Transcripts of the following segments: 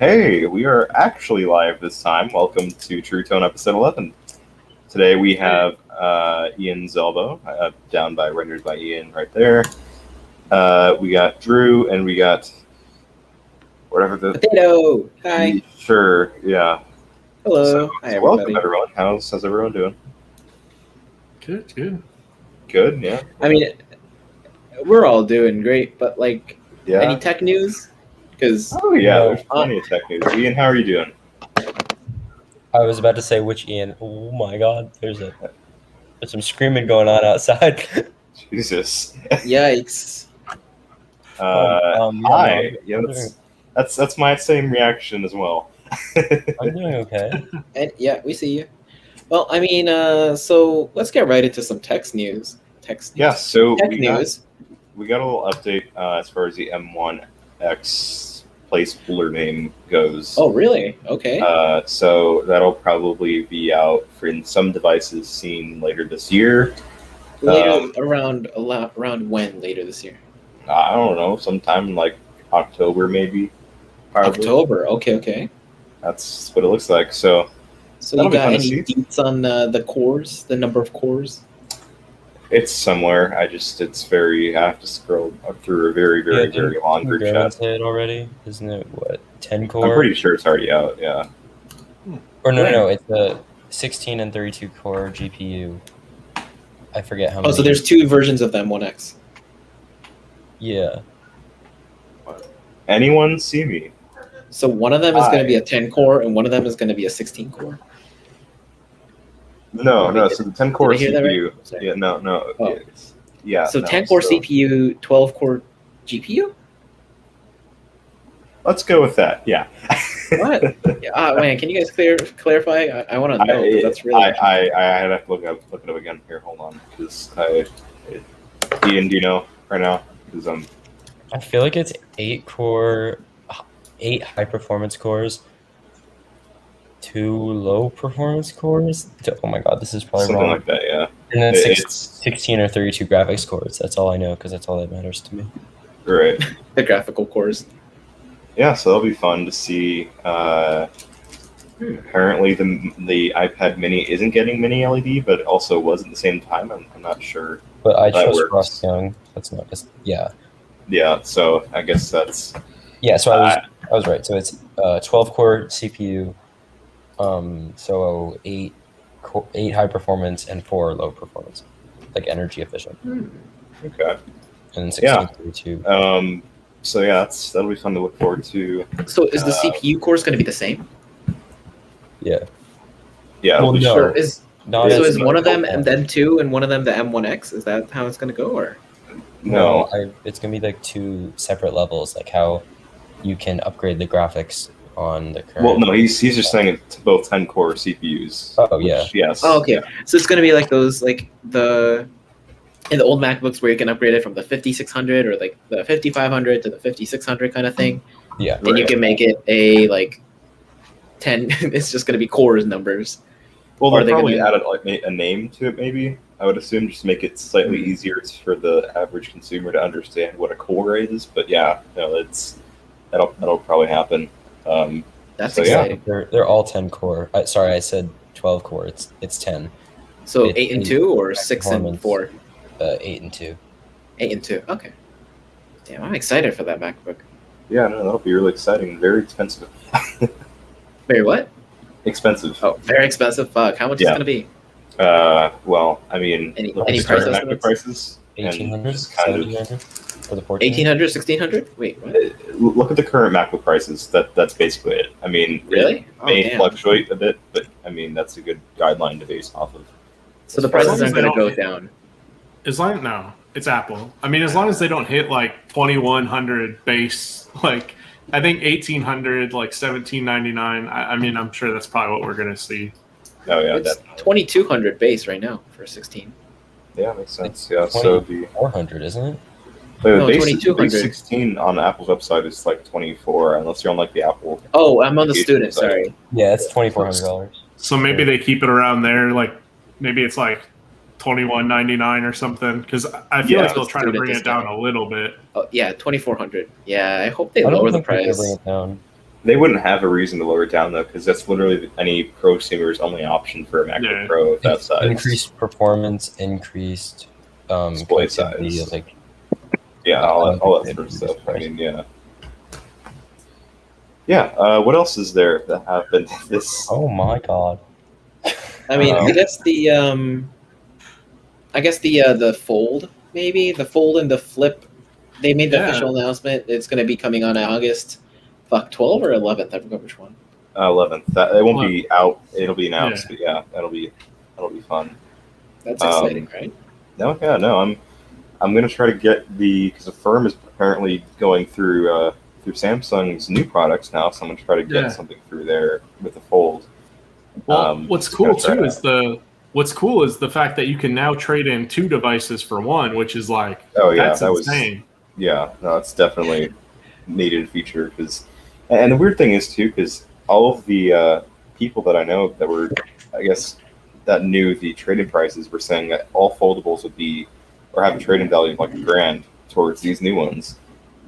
Hey, we are actually live this time. Welcome to True Tone episode 11. Today we have Ian Zelbo, down by rendered by Ian right there. We got Drew, and we got whatever the Potato. Hi. Sure, yeah. Hello. So Hi, everybody. welcome everyone. How's everyone doing? Good. Good, yeah. I mean, we're all doing great, but Yeah. any tech news? Because Oh yeah, there's plenty of tech news. Ian, how are you doing? I was about to say which Ian. Oh my God, there's some screaming going on outside. Jesus. yikes. Hi. Yeah, that's my same reaction as well. I'm doing okay. And yeah, we see you. Well, I mean, so let's get right into some tech news. Yeah, so Tech we news. got a little update as far as the M1X placeholder name goes. Oh, really? Okay. So that'll probably be out in some devices seen later this year. Around when later this year? I don't know, sometime in like October maybe. Probably. October. Okay. That's what it looks like. So you got any deets on the cores, the number of cores? it's somewhere. I have to scroll up through a very long group chat. It already, isn't it? What, 10 core? I'm pretty sure it's already out. Yeah. Or no, it's a 16 and 32 core GPU. I forget how many. Oh, so there's two versions of the M1X. Yeah. Anyone see me? So one of them is going to be a 10 core, and one of them is going to be a 16 core. No. So the 10 core CPU. Right? Yeah, no. Oh. Yeah. So 10 core CPU, 12 core GPU. Let's go with that. Yeah. What? Man, can you guys clarify? I want to know. That's really. I have to look it up again. Here, hold on, because Ian, do you know right now? Because I feel like it's 8 high performance cores, 2 low performance cores. Oh my God, this is probably something wrong. like that. Yeah. And then 16 or 32 graphics cores. That's all I know because that's all that matters to me. Right. The graphical cores. Yeah, so that'll be fun to see. Apparently, the iPad Mini isn't getting Mini LED, but it also was at the same time. I'm not sure. But I trust Ross Young. That's not just Yeah. So I guess that's. Yeah. So I was right. So it's 12 core CPU. So 8 high performance and 4 low performance, like energy efficient. Okay. And 1632. So yeah, that'll be fun to look forward to. So is the CPU cores going to be the same? Yeah. Yeah. Well, no. Sure. Is one of them M2 and one of them the M1X? Is that how it's going to go, or? No. It's going to be like 2 separate levels, like how you can upgrade the graphics on the current. Well, no, he's just saying it's both 10 core CPUs. Oh, yeah. Yes. Oh, okay. Yeah. So it's going to be like those, like in the old MacBooks where you can upgrade it from the 5600 or like the 5500 to the 5600 kind of thing. Yeah. And you can make it a like 10. It's just going to be cores numbers. Well, they'll probably add a name to it, maybe. I would assume just to make it slightly easier for the average consumer to understand what a core is. But yeah, no, that'll probably happen. That's exciting. Yeah. They're all 10 core. Sorry, I said 12 core. It's 10. So 8 and 2 or 6 and 4? 8 and 2. 8 and 2. Okay. Damn, I'm excited for that MacBook. Yeah, no, that'll be really exciting. Very expensive. Very what? Expensive. Oh, very expensive. Fuck. How much is it gonna be? Well, I mean, any price estimates? Prices? 1800, kind of 1700 for the 14. 1800, 1600? Wait, what? Look at the current MacBook prices. That's basically it. I mean, really? It may fluctuate a bit, but I mean that's a good guideline to base off of. So the prices aren't going to go down. No, it's Apple. I mean, as long as they don't hit like 2100 base, like I think 1800, like 1799. I mean, I'm sure that's probably what we're going to see. Oh yeah, it's 2200 base right now for 16. Yeah, makes sense. Yeah, so the 400, isn't it? The base 16 on Apple's website is like 24, unless you're on like the Apple. Oh, I'm on the student. Sorry. Yeah, it's $2,400. So maybe they keep it around there. Like maybe it's like $21.99 or something, because I feel like they'll try to bring it down a little bit. Oh yeah, 2,400. Yeah, I hope they lower the price. Bring it down. They wouldn't have a reason to lower it down though, because that's literally any prosumer's only option for a MacBook Pro of that size. Increased performance, increased display connectivity, size. like all that sort of stuff. I mean, yeah. Yeah. What else is there that happened this? Oh my god. I mean, I guess the fold, maybe the fold and the flip. They made the official announcement. It's going to be coming on August 12th or 11th. I forgot which one. 11th. It won't be out. It'll be announced. But yeah, that'll be fun. That's exciting, right? No, I'm gonna try to get because the firm is apparently going through Samsung's new products now. So I'm gonna try to get something through there with the Fold. Well, what's cool too is the fact that you can now trade in 2 devices for 1, which is like that's insane. It's definitely needed feature and the weird thing is too because all of the people that I know that were, I guess, that knew the trade-in prices were saying that all foldables would be or have a trade-in value of like $1,000 towards these new ones,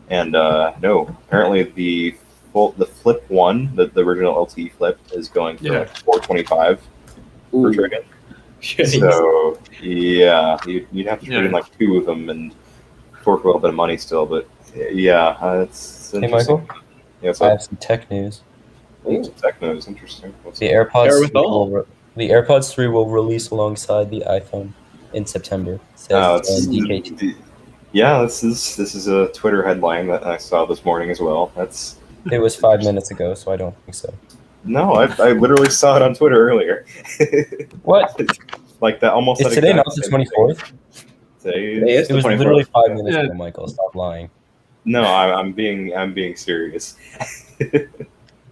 and no, apparently the Flip 1, the original LTE Flip, is going for like $425 for trade-in. So yeah, you'd have to trade in like 2 of them and fork a little bit of money still, but it's Hey interesting. Michael, Yeah, I have some tech news. Tech news, interesting. The AirPods 3 will release alongside the iPhone in September. Says DKT. Yeah, this is a Twitter headline that I saw this morning as well. It was 5 minutes ago, so I don't think so. No, I literally saw it on Twitter earlier. What? Like that almost. Is today not the 24th? It was literally 5 minutes ago, Michael. Stop lying. No, I'm being serious.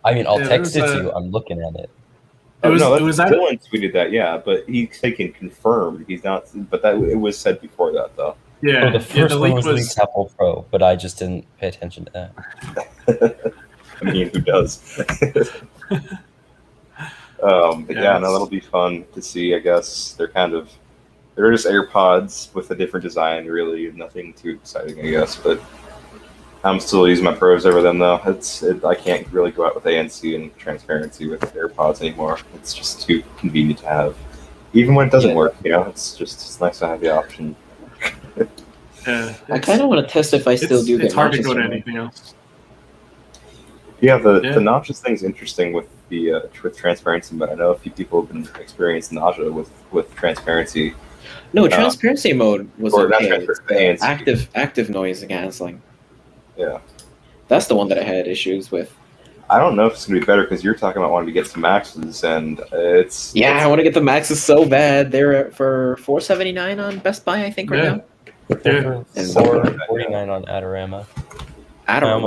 I mean, I'll text it to you. I'm looking at it. Dylan tweeted that, but he can confirm he's not. But it was said before that though. Yeah, the first one was leaked Apple Pro, but I just didn't pay attention to that. I mean, who does? But that'll be fun to see. I guess they're just AirPods with a different design. Really, nothing too exciting, I guess. But I'm still using my Pros over them though. I can't really go out with ANC and transparency with AirPods anymore. It's just too convenient to have, even when it doesn't work. It's nice to have the option. I kind of want to test if I still do. It's hard to go to anything else. Yeah, the notches thing's interesting with with transparency, but I know a few people have been experiencing nausea with transparency. No, transparency mode was okay. Active noise canceling. Yeah, that's the one that I had issues with. I don't know if it's gonna be better because you're talking about wanting to get some Maxes, and I want to get the Maxes so bad. They're for $479 on Best Buy, I think, right now. And $449 on Adorama.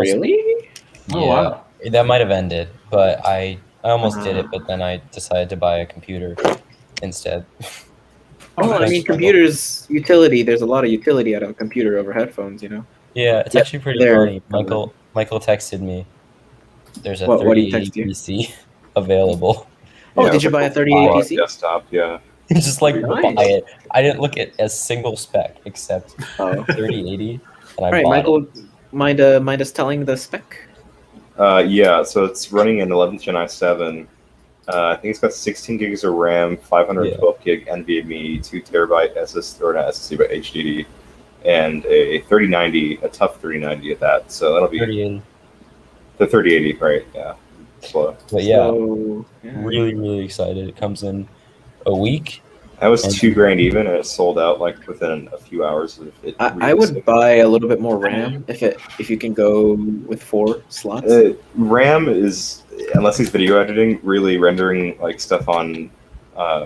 Really? Oh wow! That might have ended, but I almost did it, but then I decided to buy a computer instead. I mean, computers utility. There's a lot of utility out of a computer over headphones, Yeah, it's actually pretty funny. Michael texted me. There's a 3080 PC available. Oh, did you buy a 3080 PC? Desktop, yeah. Just like buy it. I didn't look at a single spec except 3080, and I bought Michael, it. mind us telling the spec? So it's running an 11th Gen i7. I think it's got 16 gigs of RAM, 512 gig NVMe, 2 terabyte SSD, but HDD, and a 3090, a tough 3090 at that. So that'll be 3080. The 3080, right? Yeah, slow. But really, really excited. It comes in a week. That was $2,000 even, and it sold out like within a few hours of it. I would buy a little bit more RAM if you can go with 4 slots. RAM is, unless he's video editing, really rendering like stuff on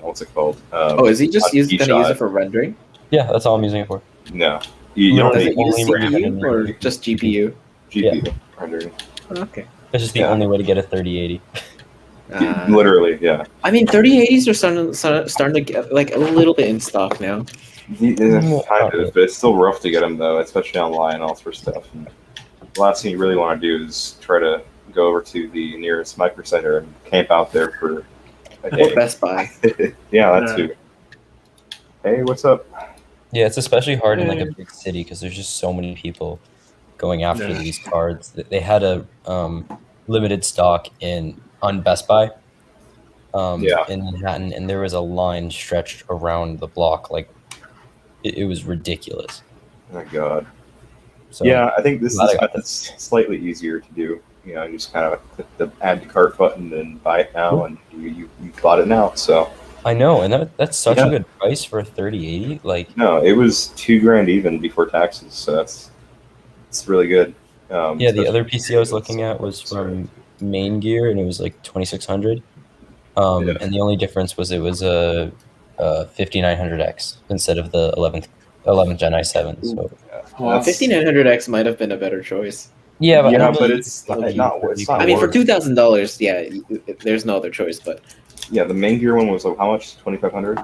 what's it called? Is he just going to use it for rendering? Yeah, that's all I'm using it for. No, you don't need CPU or just GPU. GPU rendering. Okay, it's just the only way to get a 3080. Literally, yeah. I mean, 3080s are starting to get like a little bit in stock now. Kind of, but it's still rough to get them though, especially online and all sorts of stuff. And the last thing you really want to do is try to go over to the nearest micro center and camp out there for a day. Or Best Buy. Yeah, that too. Hey, what's up? Yeah, it's especially hard in like a big city because there's just so many people going after these cards. They had a limited stock on Best Buy. Yeah. In Manhattan, and there was a line stretched around the block. Like it was ridiculous. Oh my God. So Yeah, I think this glad I is got it's slightly easier to do. You know, you just kind of click the add to cart button and buy it now, and you bought it now. So I know, and that's such Yeah. a good price for a 3080. Like, no, it was $2,000 even before taxes. So it's really good. yeah, the especially other for PC I was periods. looking at was Sorry. from Main Gear, and it was like 2600. Yeah. And the only difference was it was a 5900X instead of the 11th Gen i7. So Wow. 5900X might have been a better choice. yeah, but I Yeah, don't but know, it's low key not. for It's GPU. not I mean, for worth. $2,000, yeah, there's no other choice. But Yeah, the main gear one was like, how much? 2,500.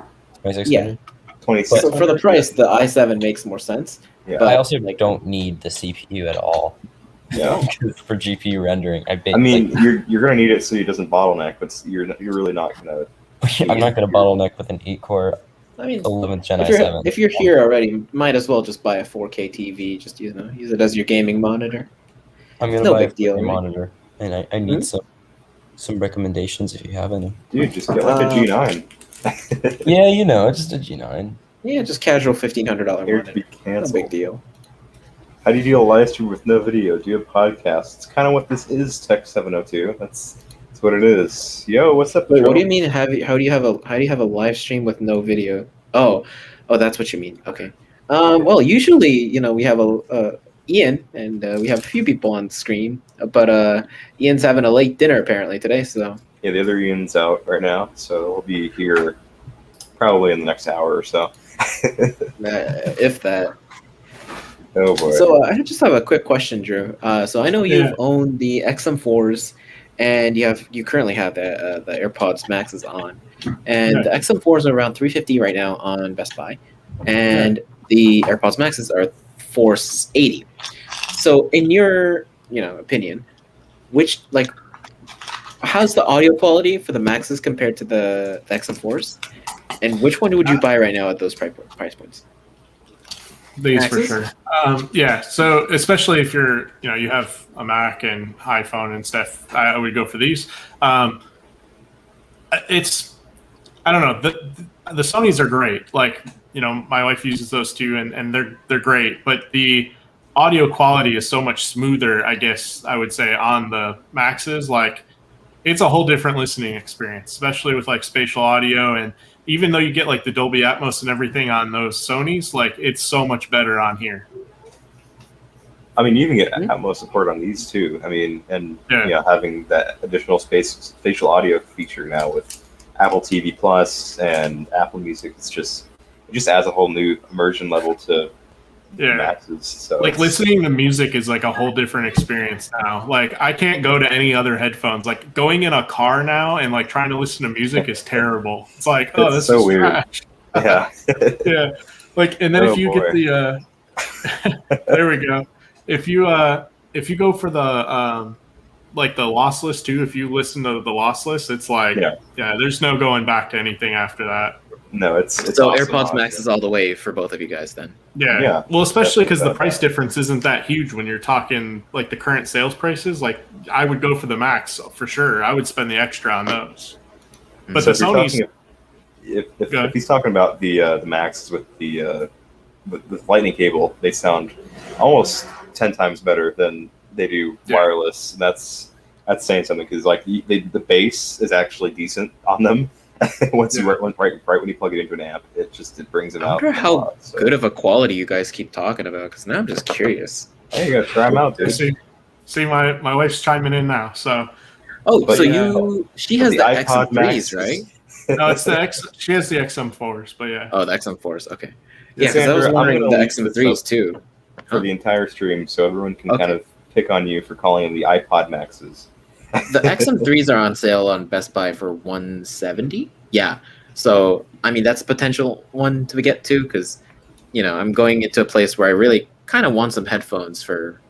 2600. 26. so for the price, the i7 makes more sense. Yeah. But I also like, don't need the CPU at all Yeah. for GPU rendering. I mean, you're gonna need it so it doesn't bottleneck, but you're really not gonna. I'm not going to bottleneck with an 8-core I mean, 11th Gen if i7. you're here already, might as well just buy a 4K TV. Just use it as your gaming monitor. I'm going to no buy a big deal, 4K right? monitor, and I need some recommendations if you have any. Dude, just get like a G9. Yeah, you know, just a G9. Yeah, just casual $1,500 Here to be monitor. No canceled. big deal. How do you do a live stream with no video? Do you have podcasts? It's kind of what this is, Tech 702. That's what it is. Yo, what's up, Wait, Joe? what do you mean? How do you have a live stream with no video? Oh, that's what you mean. Okay. Well, usually, we have Ian, and we have a few people on screen, but Ian's having a late dinner apparently today, so. Yeah, the other Ian's out right now, so we'll be here probably in the next hour or so. If that. Oh boy. So I just have a quick question, Drew. So I know you've Yeah. owned the XM4s, and you currently have the AirPods Maxes on, and the XM4s are around $350 right now on Best Buy, and the AirPods Maxes are $480. So in your opinion, how's the audio quality for the Maxes compared to the XM4s, and which one would you buy right now at those price points? These for Maxes? sure. Yeah. So especially if you have a Mac and iPhone and stuff, I would go for these. It's, I don't know. The Sonys are great. Like, my wife uses those too, and they're great. But the audio quality is so much smoother, I guess I would say, on the Maxes. Like, it's a whole different listening experience, especially with like spatial audio. And even though you get like the Dolby Atmos and everything on those Sonys, like it's so much better on here. I mean, you can get Atmos support on these too. I mean, and having that additional spatial audio feature now with Apple TV Plus and Apple Music, it just adds a whole new immersion level to Maxes. So like listening to music is like a whole different experience now. Like I can't go to any other headphones. Like going in a car now and like trying to listen to music is terrible. It's like, this so is weird. trash. Yeah. Yeah. Like, and then if you get the there we go. If you go for the like the lossless too, if you listen to the lossless, it's like there's no going back to anything after that. No, it's so awesome AirPods audio. Max is all the way for both of you guys then. Yeah. Well, especially because the Definitely. price difference isn't that huge when you're talking like the current sales prices. Like I would go for the Max for sure. I would spend the extra on those. But So the Sony's, if he's talking about the Maxes with the lightning cable, they sound almost 10 times better than they do wireless. That's saying something because like the bass is actually decent on them. Once you right when you plug it into an amp, it brings it out. I wonder how good of a quality you guys keep talking about, because now I'm just curious. Hey, you gotta try them out, dude. see my wife's chiming in now. So she has the iPod XM3s, Max right? no, it's the X. She has the XM4s, but yeah. Oh, the XM4s. Okay. Yeah, Yeah, because I was Sandra, wondering I'm the gonna leave this XM3s up too. for the entire stream, so everyone can kind of pick on you for calling them the iPod Maxes. The XM3s are on sale on Best Buy for $170. Yeah. So, I mean, that's a potential one to get to because, I'm going into a place where I really kind of want some headphones for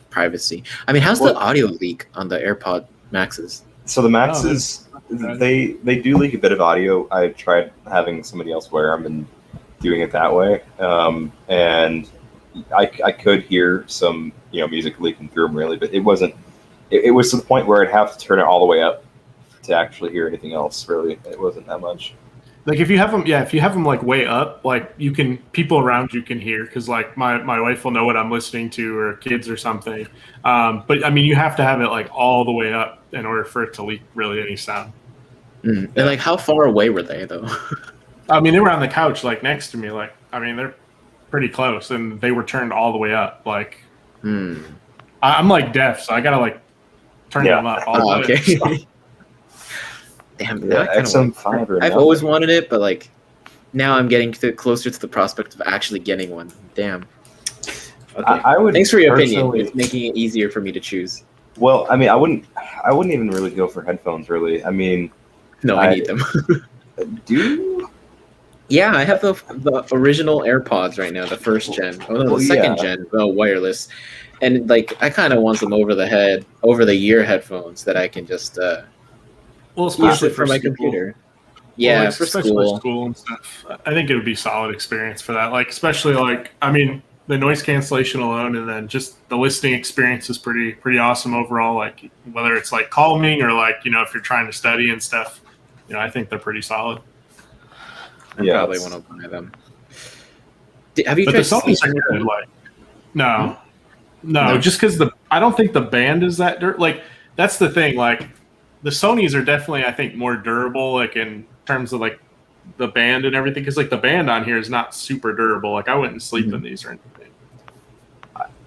privacy. I mean, how's the audio leak on the AirPod Maxes? So the Maxes, they do leak a bit of audio. I tried having somebody else wear them and doing it that way. And I could hear some, music leaking through them really, but it wasn't it was to the point where I'd have to turn it all the way up to actually hear anything else. Really, it wasn't that much. Like if you have them like way up, like you can people around you can hear because like my wife will know what I'm listening to or kids or something. But I mean, you have to have it like all the way up in order for it to leak really any sound. And like, how far away were they though? I mean, they were on the couch like next to me. Like, I mean, they're pretty close, and they were turned all the way up. Like, I'm like deaf, so I gotta like turn them up all the way. Okay. Damn, XM5. I've always wanted it, but like now I'm getting closer to the prospect of actually getting one. Damn. Okay. I would. Thanks for your opinion. It's making it easier for me to choose. Well, I mean, I wouldn't even really go for headphones. Really, I mean, no, I need them. Do you? Yeah, I have the original AirPods right now, the first gen. Oh no, the second gen, wireless. And like, I kind of want some over the ear headphones that I can just well, especially for my computer. Yeah, like, for school and stuff. I think it would be a solid experience for that. Like, especially like, I mean, the noise cancellation alone, and then just the listening experience is pretty awesome overall. Like, whether it's like calming or like, you know, if you're trying to study and stuff, you know, I think they're pretty solid. I probably want to buy them. Have you tried? The Sony's are good. Like, no, just because I don't think the band is that like that's the thing. Like, the Sonys are definitely, I think, more durable, like in terms of like the band and everything. Because like the band on here is not super durable. Like, I wouldn't sleep in these or anything.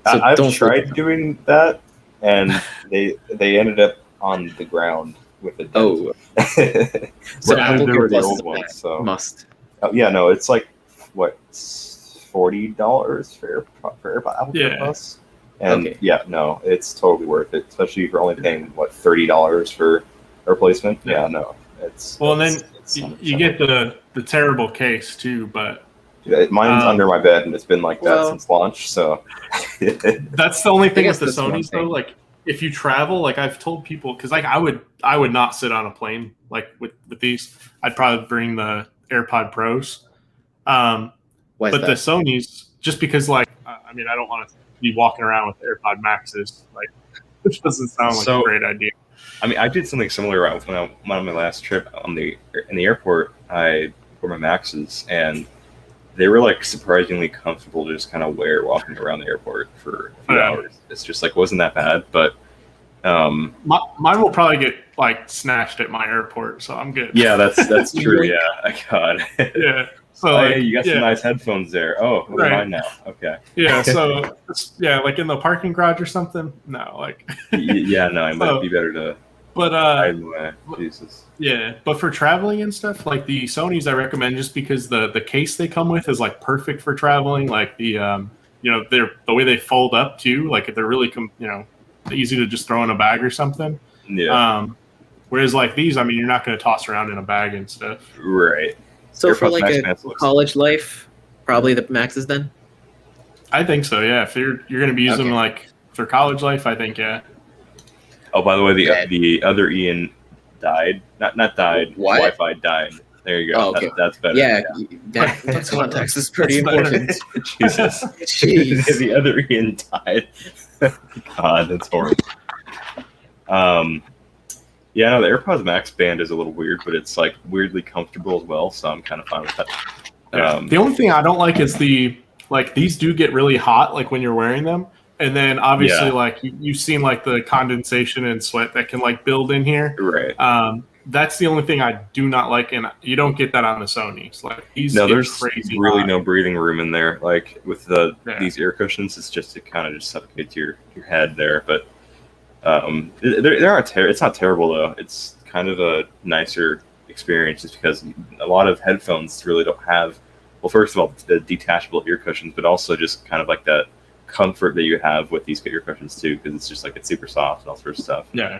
I've tried doing that, and they ended up on the ground with a dent. Oh, so Apple the Plus old ones, so must. Oh, yeah, no, it's like what, $40 for Apple Plus. And no, it's totally worth it, especially if you're only paying what, $30 for a replacement. Yeah, no, it's well, and then you get the terrible case too, but mine's under my bed, and it's been like that since launch. So that's the only thing with the Sonys, though. Like, if you travel, like I've told people, because like I would not sit on a plane like with these. I'd probably bring the AirPod Pros. But the Sonys, just because like I mean, I don't want to be walking around with AirPod Maxes, like, which doesn't sound like a great idea. I mean, I did something similar when I went on my last trip in the airport. I wore my Maxes, and they were like surprisingly comfortable to just kind of wear walking around the airport for a few hours. It's just like wasn't that bad, but mine will probably get like snatched at my airport, so I'm good. Yeah, that's true. Yeah, God. Yeah. So like, hey, you got some nice headphones there. Oh, they're mine now. Okay. Yeah. So like in the parking garage or something. No, like. Yeah, no, it might be better to. But Jesus. Yeah, but for traveling and stuff, like the Sonys, I recommend just because the case they come with is like perfect for traveling. Like the you know, they're the way they fold up too. Like they're really easy to just throw in a bag or something. Yeah. Whereas like these, I mean, you're not going to toss around in a bag and stuff. Right. So for like a college life, probably the Maxes then? I think so, yeah. If you're going to be using them like for college life, I think, yeah. Oh, by the way, the other Ian died. Not died. What? Wi-Fi died. There you go. Oh, okay. That's better. Yeah, that context is pretty important. Jesus. Jeez. The other Ian died. God, that's horrible. Yeah, no, the AirPods Max band is a little weird, but it's like weirdly comfortable as well, so I'm kind of fine with that. The only thing I don't like is these do get really hot like when you're wearing them, and then obviously like you've seen like the condensation and sweat that can like build in here. Right. That's the only thing I do not like, and you don't get that on the Sonys. Like there's crazy really hot. no breathing room in there. Like with these ear cushions, it kind of just suffocates your head there, but. It's not terrible though. It's kind of a nicer experience just because a lot of headphones really don't have, well, first of all, the detachable ear cushions, but also just kind of like that comfort that you have with these ear cushions too, because it's just like it's super soft and all sorts of stuff. Yeah,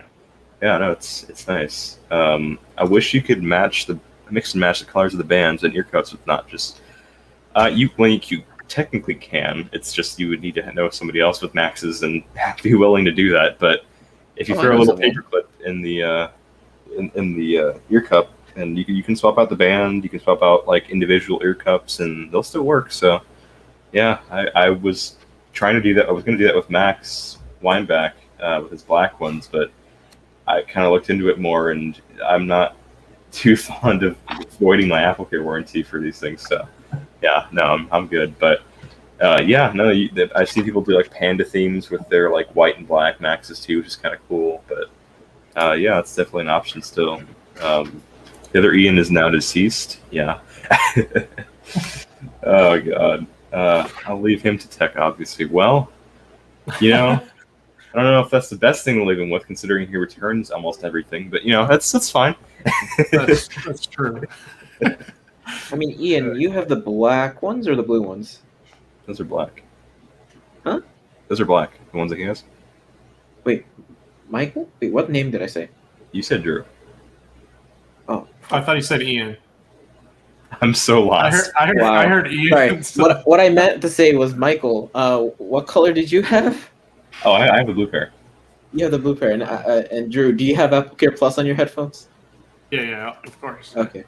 no, it's nice. I wish you could mix and match the colors of the bands and ear cups with not just you technically can. It's just you would need to know somebody else with Maxes and be willing to do that. But if you throw a little paper clip in the ear cup, and you can swap out the band, you can swap out like individual ear cups, and they'll still work. So yeah, I was trying to do that. I was going to do that with Max Weinbach, with his black ones, but I kind of looked into it more, and I'm not too fond of voiding my AppleCare warranty for these things. So, yeah, no, I'm good. But yeah, no, I've seen people do like panda themes with their like white and black Maxes too, which is kind of cool. But yeah, it's definitely an option still. The other Ian is now deceased. Yeah. Oh god. I'll leave him to tech, obviously. Well, you know, I don't know if that's the best thing to leave him with, considering he returns almost everything. But you know, that's fine. That's true. I mean, Ian, you have the black ones or the blue ones? Those are black. Huh? Those are black. The ones that he has. Wait, Michael? Wait, what name did I say? You said Drew. Oh, I thought he said Ian. I'm so lost. Wow. I heard Ian. sorry. So What I meant to say was Michael. What color did you have? Oh, I have a blue pair. You have the blue pair, and Drew, do you have AppleCare Plus on your headphones? yeah, of course. Okay.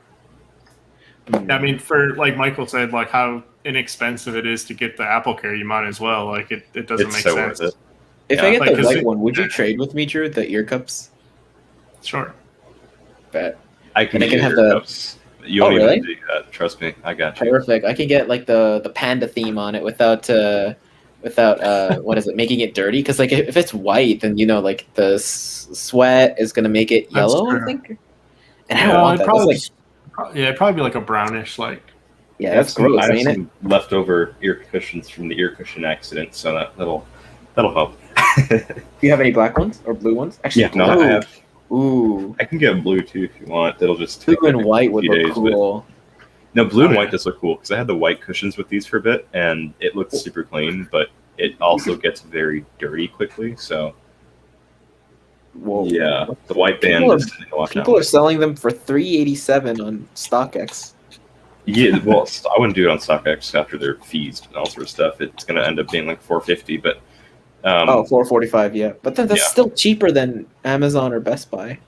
I mean, for like Michael said, like how inexpensive it is to get the AppleCare, you might as well. Like it doesn't It's make so sense. worth it. If Yeah, I get like, the 'cause white it- one, would you trade with me, Drew? The ear cups? Sure. Bet. I can And I can get have your the- cups. You Oh, won't really? even do that. Trust me. I got you. Perfect. I can get like the panda theme on it without what is it, making it dirty? Because like if it's white, then you know like the sweat is gonna make it That's yellow. I true. think. And I don't want that. That's like, it'd probably be like a brownish, like yeah, that's gross, I have ain't it? some leftover ear cushions from the ear cushion accident, so that'll help. Do you have any black ones or blue ones? Actually, Yeah, no, blue. I have. Ooh, I can get a blue too if you want. That'll just blue take like and a white would few look days, but- cool. No, blue and Oh, white yeah. does look cool because I had the white cushions with these for a bit, and it looked super clean, but it also gets very dirty quickly. So Whoa. yeah, the white band People are- is something to watch out People are with. selling them for $387 on StockX. Yeah, well, I wouldn't do it on StockX after their fees and all sort of stuff. It's gonna end up being like $450, but Oh, $445, yeah. But then that's yeah. still cheaper than Amazon or Best Buy.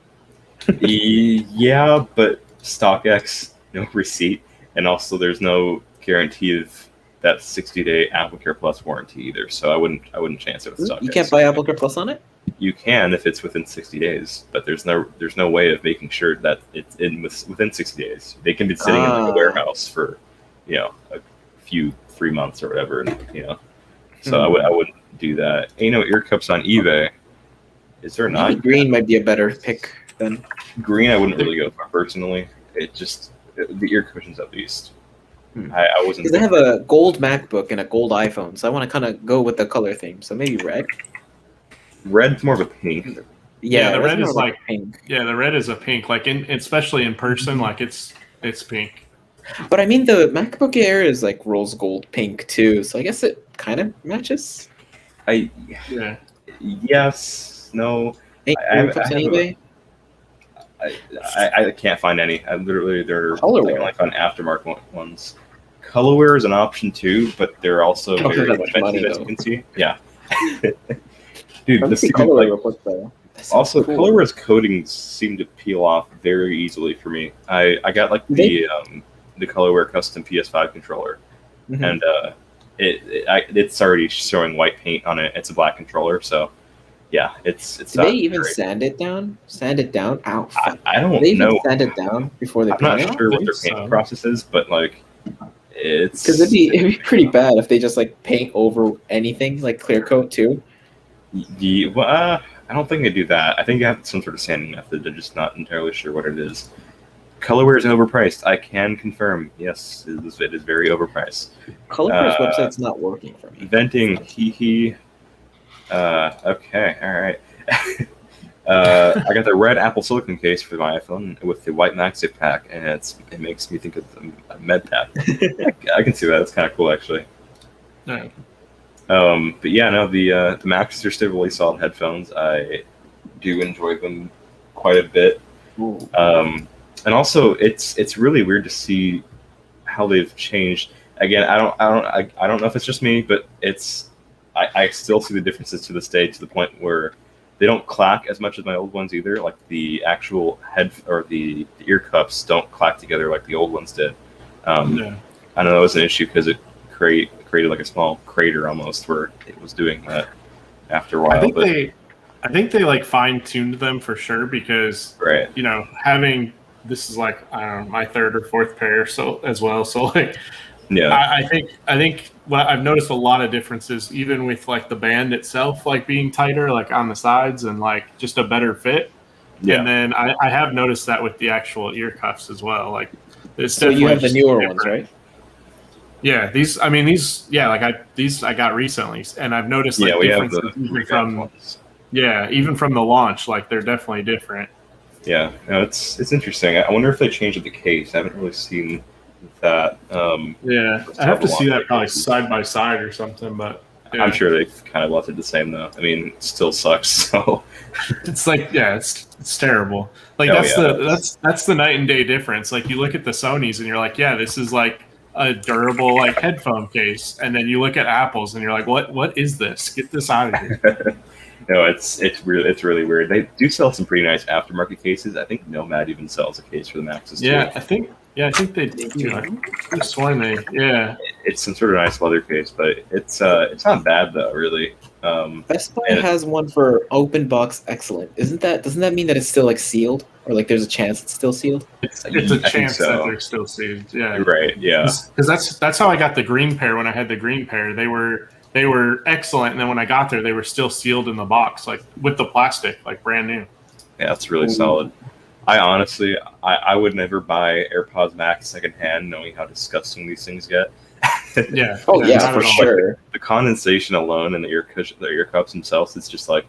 Yeah, but StockX, no receipt, and also there's no guarantee of that 60-day AppleCare Plus warranty either. So I wouldn't chance it with StockX. You can't buy AppleCare Plus on it? You can if it's within 60 days, but there's no way of making sure that it's within 60 days. They can be sitting in like a warehouse for, a few 3 months or whatever, and So I wouldn't do that. Ear cups on eBay. Is there Maybe not green might be a better pick then. green? I wouldn't really go for personally. It just the ear cushions at least. I wasn't. Because I have a gold MacBook and a gold iPhone, so I want to kind of go with the color theme. So maybe red. Red's more of a pink. Yeah, the red's red more is like like- pink. yeah, the red is a pink. Like especially in person, like it's pink. But I mean, the MacBook Air is like rose gold pink too, so I guess it kind of matches. Yeah. Yes, no. Hey, I have- puts I on have eBay? I can't find any. I literally they're Colorware. I can only find aftermarket ones. Colorware is an option too, but they're also I don't very have that much money, expensive, as though. you can see. Yeah, dude. Let's The see stupid, colorware like, real quick though. That's also cool. Colorware's coatings seem to peel off very easily for me. I got like the Colorware custom PS5 controller, Mhm. and it's already showing white paint on it. It's a black controller, so yeah, it's Did not they even great. sand it down? Sand it down? Ow! Fuck. I don't Did they even know. sand it down before they I'm paint not it? sure what think their painting so. process is, but like it's Because it'd be pretty bad if they just like paint over anything, like clear coat too. I don't think they do that. I think you have some sort of sanding method. I'm just not entirely sure what it is. Colorware is overpriced. I can confirm. Yes, it is very overpriced. Colorware's website's not working for me. Venting, hee hee. Okay, all right. I got the red Apple Silicon case for my iPhone with the white MagSafe pack, and it makes me think of a med pack. I can see that. It's kind of cool, actually. Yeah. But yeah, no, the Maxes are still really solid headphones. I do enjoy them quite a bit. Ooh. And also, it's really weird to see how they've changed. Again, I don't know if it's just me, but I still see the differences to this day, to the point where they don't clack as much as my old ones either. Like the actual head or the ear cups don't clack together like the old ones did. Yeah. I know that was an issue because it created like a small crater almost where it was doing that after a while. I think but I think they like fine-tuned them for sure because Right. you know, having this is like I don't know, my third or fourth pair so as well. So like Yeah. I think what I've noticed a lot of differences even with like the band itself like being tighter like on the sides and like just a better fit. Yeah. And then I have noticed that with the actual ear cuffs as well. Like it's So you have the just newer different. ones, right? Yeah, these yeah, like I got recently and I've noticed like Yeah, we have differences the even from even from the launch, like they're definitely different. Yeah, no, it's interesting. I wonder if they changed the case. I haven't really seen that. Yeah, I have to see that probably side by side or something, but yeah. I'm sure they kind of left it the same though. I mean, it still sucks. So It's like it's terrible. Like Oh, that's the night and day difference. Like you look at the Sonys and you're like, yeah, this is like a durable like headphone case, and then you look at Apple's and you're like, what is this? Get this out of here. no, it's really weird. They do sell some pretty nice aftermarket cases. I think Nomad even sells a case for the Maxes too. Yeah, I think they do. I could have sworn they It's some sort of nice leather case, but it's not bad though, really. Best Buy and has one for open box excellent. Doesn't that mean that it's still like sealed, or like there's a chance it's still sealed? it's I a think chance so. that they're still sealed. Yeah, Right? Yeah. Because that's how I got the green pair when I had the green pair. They were excellent, and then when I got there, they were still sealed in the box, like with the plastic, like brand new. Yeah, it's really solid. I honestly, I would never buy AirPods Max secondhand, knowing how disgusting these things get. Yeah. Oh yeah, not for at all. sure. The condensation alone in the ear cups themselves, it's just like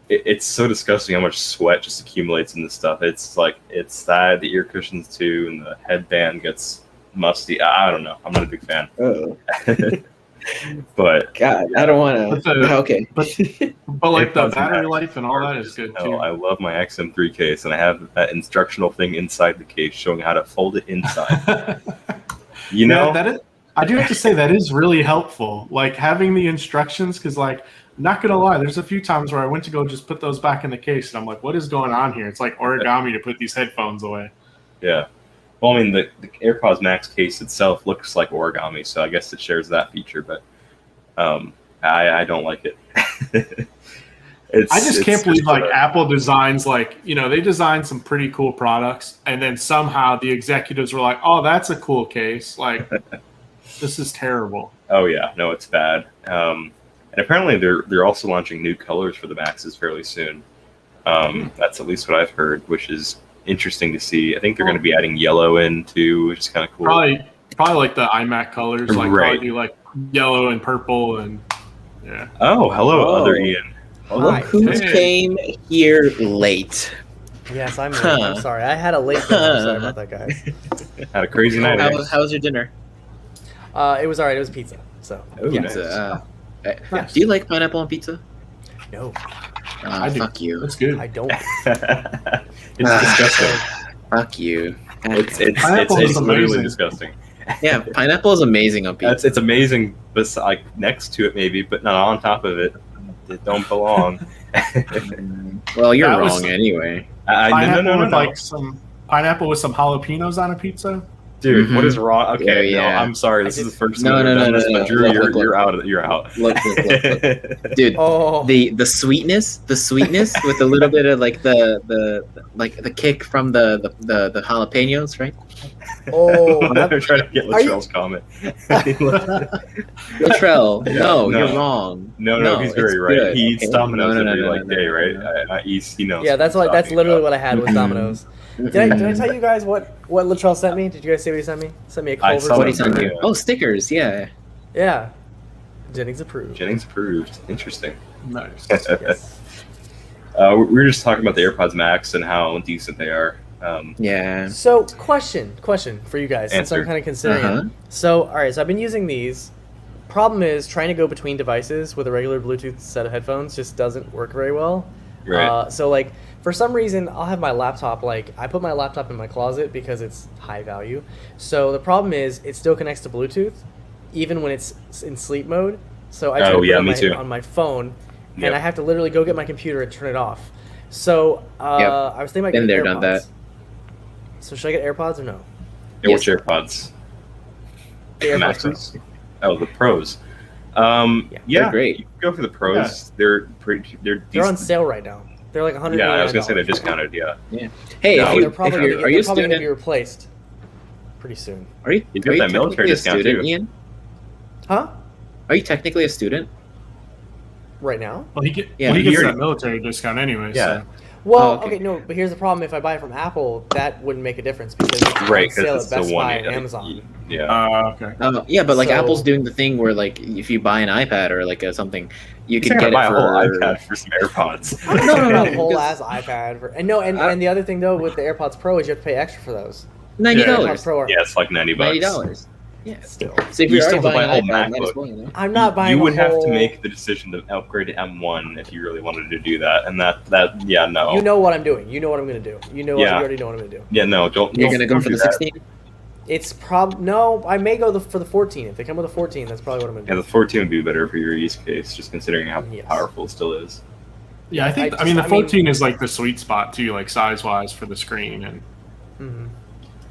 it's so disgusting how much sweat just accumulates in this stuff. It's like it's that the ear cushions too, and the headband gets musty. I don't know. I'm not a big fan, Oh but God, I don't want to. Okay, But like the AirPods battery Max life and all that is good no, too. I love my XM3 case, and I have that instructional thing inside the case showing how to fold it inside. You know, Yeah, that is. I do have to say that is really helpful. Like having the instructions, because like, not gonna lie, there's a few times where I went to go just put those back in the case, and I'm like, what is going on here? It's like origami to put these headphones away. yeah. Well, I mean, the AirPods Max case itself looks like origami, so I guess it shares that feature, but I don't like it. I just can't believe like a- Apple designs like, you know, they design some pretty cool products, and then somehow the executives were like, oh, that's a cool case. Like, this is terrible. Oh yeah, no, it's bad. And apparently they're also launching new colors for the Maxes fairly soon. That's at least what I've heard, which is interesting to see. I think they're going to be adding yellow in too, which is kind of cool. Probably like the iMac colors, like Right. probably do like yellow and purple and yeah. Oh, hello, Whoa. other Ian. look Hi. who Hey. came here late. Yes, I'm late. Huh. I'm sorry. I had a late dinner. I'm sorry about that, guys. Had a crazy night. How was your dinner? It was all right. It was pizza. So Oh, Pizza. nice. Nice. Do you like pineapple on pizza? no, I do. Fuck you. That's good. I don't. It's disgusting. Fuck you. It's Pineapple is literally amazing. disgusting. Yeah, pineapple is amazing on pizza. It's amazing, but like next to it maybe, but not on top of it. It don't belong. Well, you're That wrong was- anyway. Pineapple No. with like some pineapple with some jalapenos on a pizza. Dude, what Mhm. is wrong? Okay, Yeah, yeah. no, I'm sorry. This I is the did- first No, time no, I've no, done no, this, no. but Drew, Look, you're look. out. You're out. Look, dude. Oh, The sweetness with a little bit of like the kick from the jalapenos, right? oh, I'm trying to get Are you- Latrell's comment. Latrell, Yeah, no, no. you're wrong. No, he's very it's right. good, He eats okay? Domino's No, no, every no, like no, day, no, right? no, no. He knows. yeah. That's what that's he's literally talking what I had was Mhm. Domino's. Did I tell you guys what Latrell sent me? Did you guys see what he sent me? Sent me a I Culver. saw What he them. sent you? Yeah. Oh, stickers. Yeah. Yeah, Jennings approved. Jennings approved. Interesting. Nice. Yes. We were just talking about the AirPods Max and how decent they are. Yeah. So, question for you guys, since Answer. I'm kind of considering Uh-huh. it. So, all right, so I've been using these. Problem is, trying to go between devices with a regular Bluetooth set of headphones just doesn't work very well. Right. So, like, for some reason, I'll have my laptop, like, I put my laptop in my closet because it's high value. So, the problem is, it still connects to Bluetooth, even when it's in sleep mode. So, I try to put it on me my, too. on my phone, Yep. and I have to literally go get my computer and turn it off. So, Yep. I was thinking about Been getting there, AirPods. done that. So, should I get AirPods or no? Yeah, which Yes. AirPods? The AirPods Pro. Maxes. Oh, the Pros. Yeah, they're great. You can go for the pros. They're pretty. They're decent. They're on sale right now. They're like $100. Yeah, I was gonna say they're discounted. Yeah. Hey, No, if They're probably you're, gonna, are you they're a probably gonna student? be replaced pretty soon. Are you? You got are you that military technically a discount, student, too. Ian? Huh? Are you technically a student? Right now? Well, he Yeah, well, he gets he that already- military discount anyway. Yeah. So. Well, Oh, okay. okay, no, but here's the problem. If I buy it from Apple, that wouldn't make a difference because it's Right, on sale because at it's the Best Buy one. and Amazon. Yeah. Okay. Yeah, but like So- Apple's doing the thing where like if you buy an iPad or like something, you You can can get buy it a for whole iPad for some AirPods. No, A whole because- ass iPad. And the other thing though with the AirPods Pro is you have to pay extra for those. $90. AirPods Pro are Yeah, it's like $90. $90. Yeah. still. So if You you're still already have to buy a buying whole an iPad, might as MacBook. well, you know? I'm not buying. You would a have whole... to make the decision to upgrade to M1 if you really wanted to do that, and no. You know what I'm doing. You know what I'm gonna do. You know. Yeah. You already know what I'm gonna do. Yeah, no, don't. You're don't- gonna go don't for do the that. 16? It's no. I may go for the 14. If they come with a 14, that's probably what I'm Yeah, gonna the 14 would be better for your use case, just considering how Yes. powerful it still is. Yeah, I think. I The mean- 14 is like the sweet spot too, like size wise for the screen, and do. Mhm.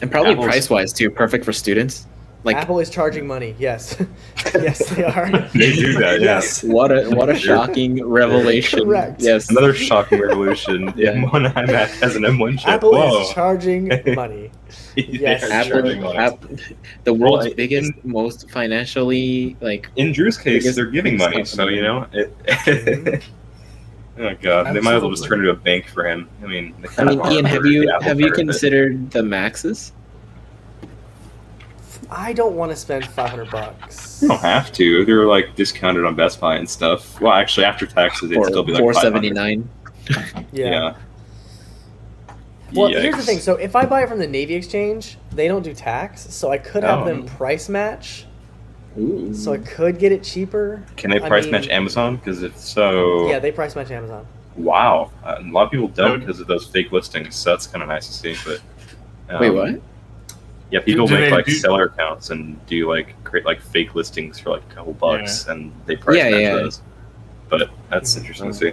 And probably Apple's- price wise too, perfect for students. Like Apple is charging money. Yes, yes, they are. They do that, Yes. what a shocking revelation. Correct. Yes. Another shocking revolution. The Yeah. M1 iMac has an M1 chip. Apple Whoa. is charging money. Yes. They are charging Apple, money. the world's Well, biggest, most financially like In Drew's case, biggest- they're giving money, biggest so you know. Mhm. Oh god, they might as well just Absolutely. turn it into a bank for him. I mean, they I kind mean, of are Ian, for have the you Apple have you part of it. considered the Maxes? I don't want to spend $500. You don't have to. They're like discounted on Best Buy and stuff. Well, actually, after taxes, it'd For still be like $479. $500. Yeah. Well, here's the Yikes. thing. So if I buy it from the Navy Exchange, they don't do tax, so I could have Oh. them price match. Ooh. So I could get it cheaper. Can they I price mean- match Amazon? Because if so, Yeah, they price match Amazon. wow, a lot of people don't because of those fake listings. So that's kind of nice to see. But Wait, what? Yeah, people Do make they like do- seller accounts and do like create like fake listings for like a couple bucks, and they price Yeah, match yeah. those. But that's Mhm. interesting to see.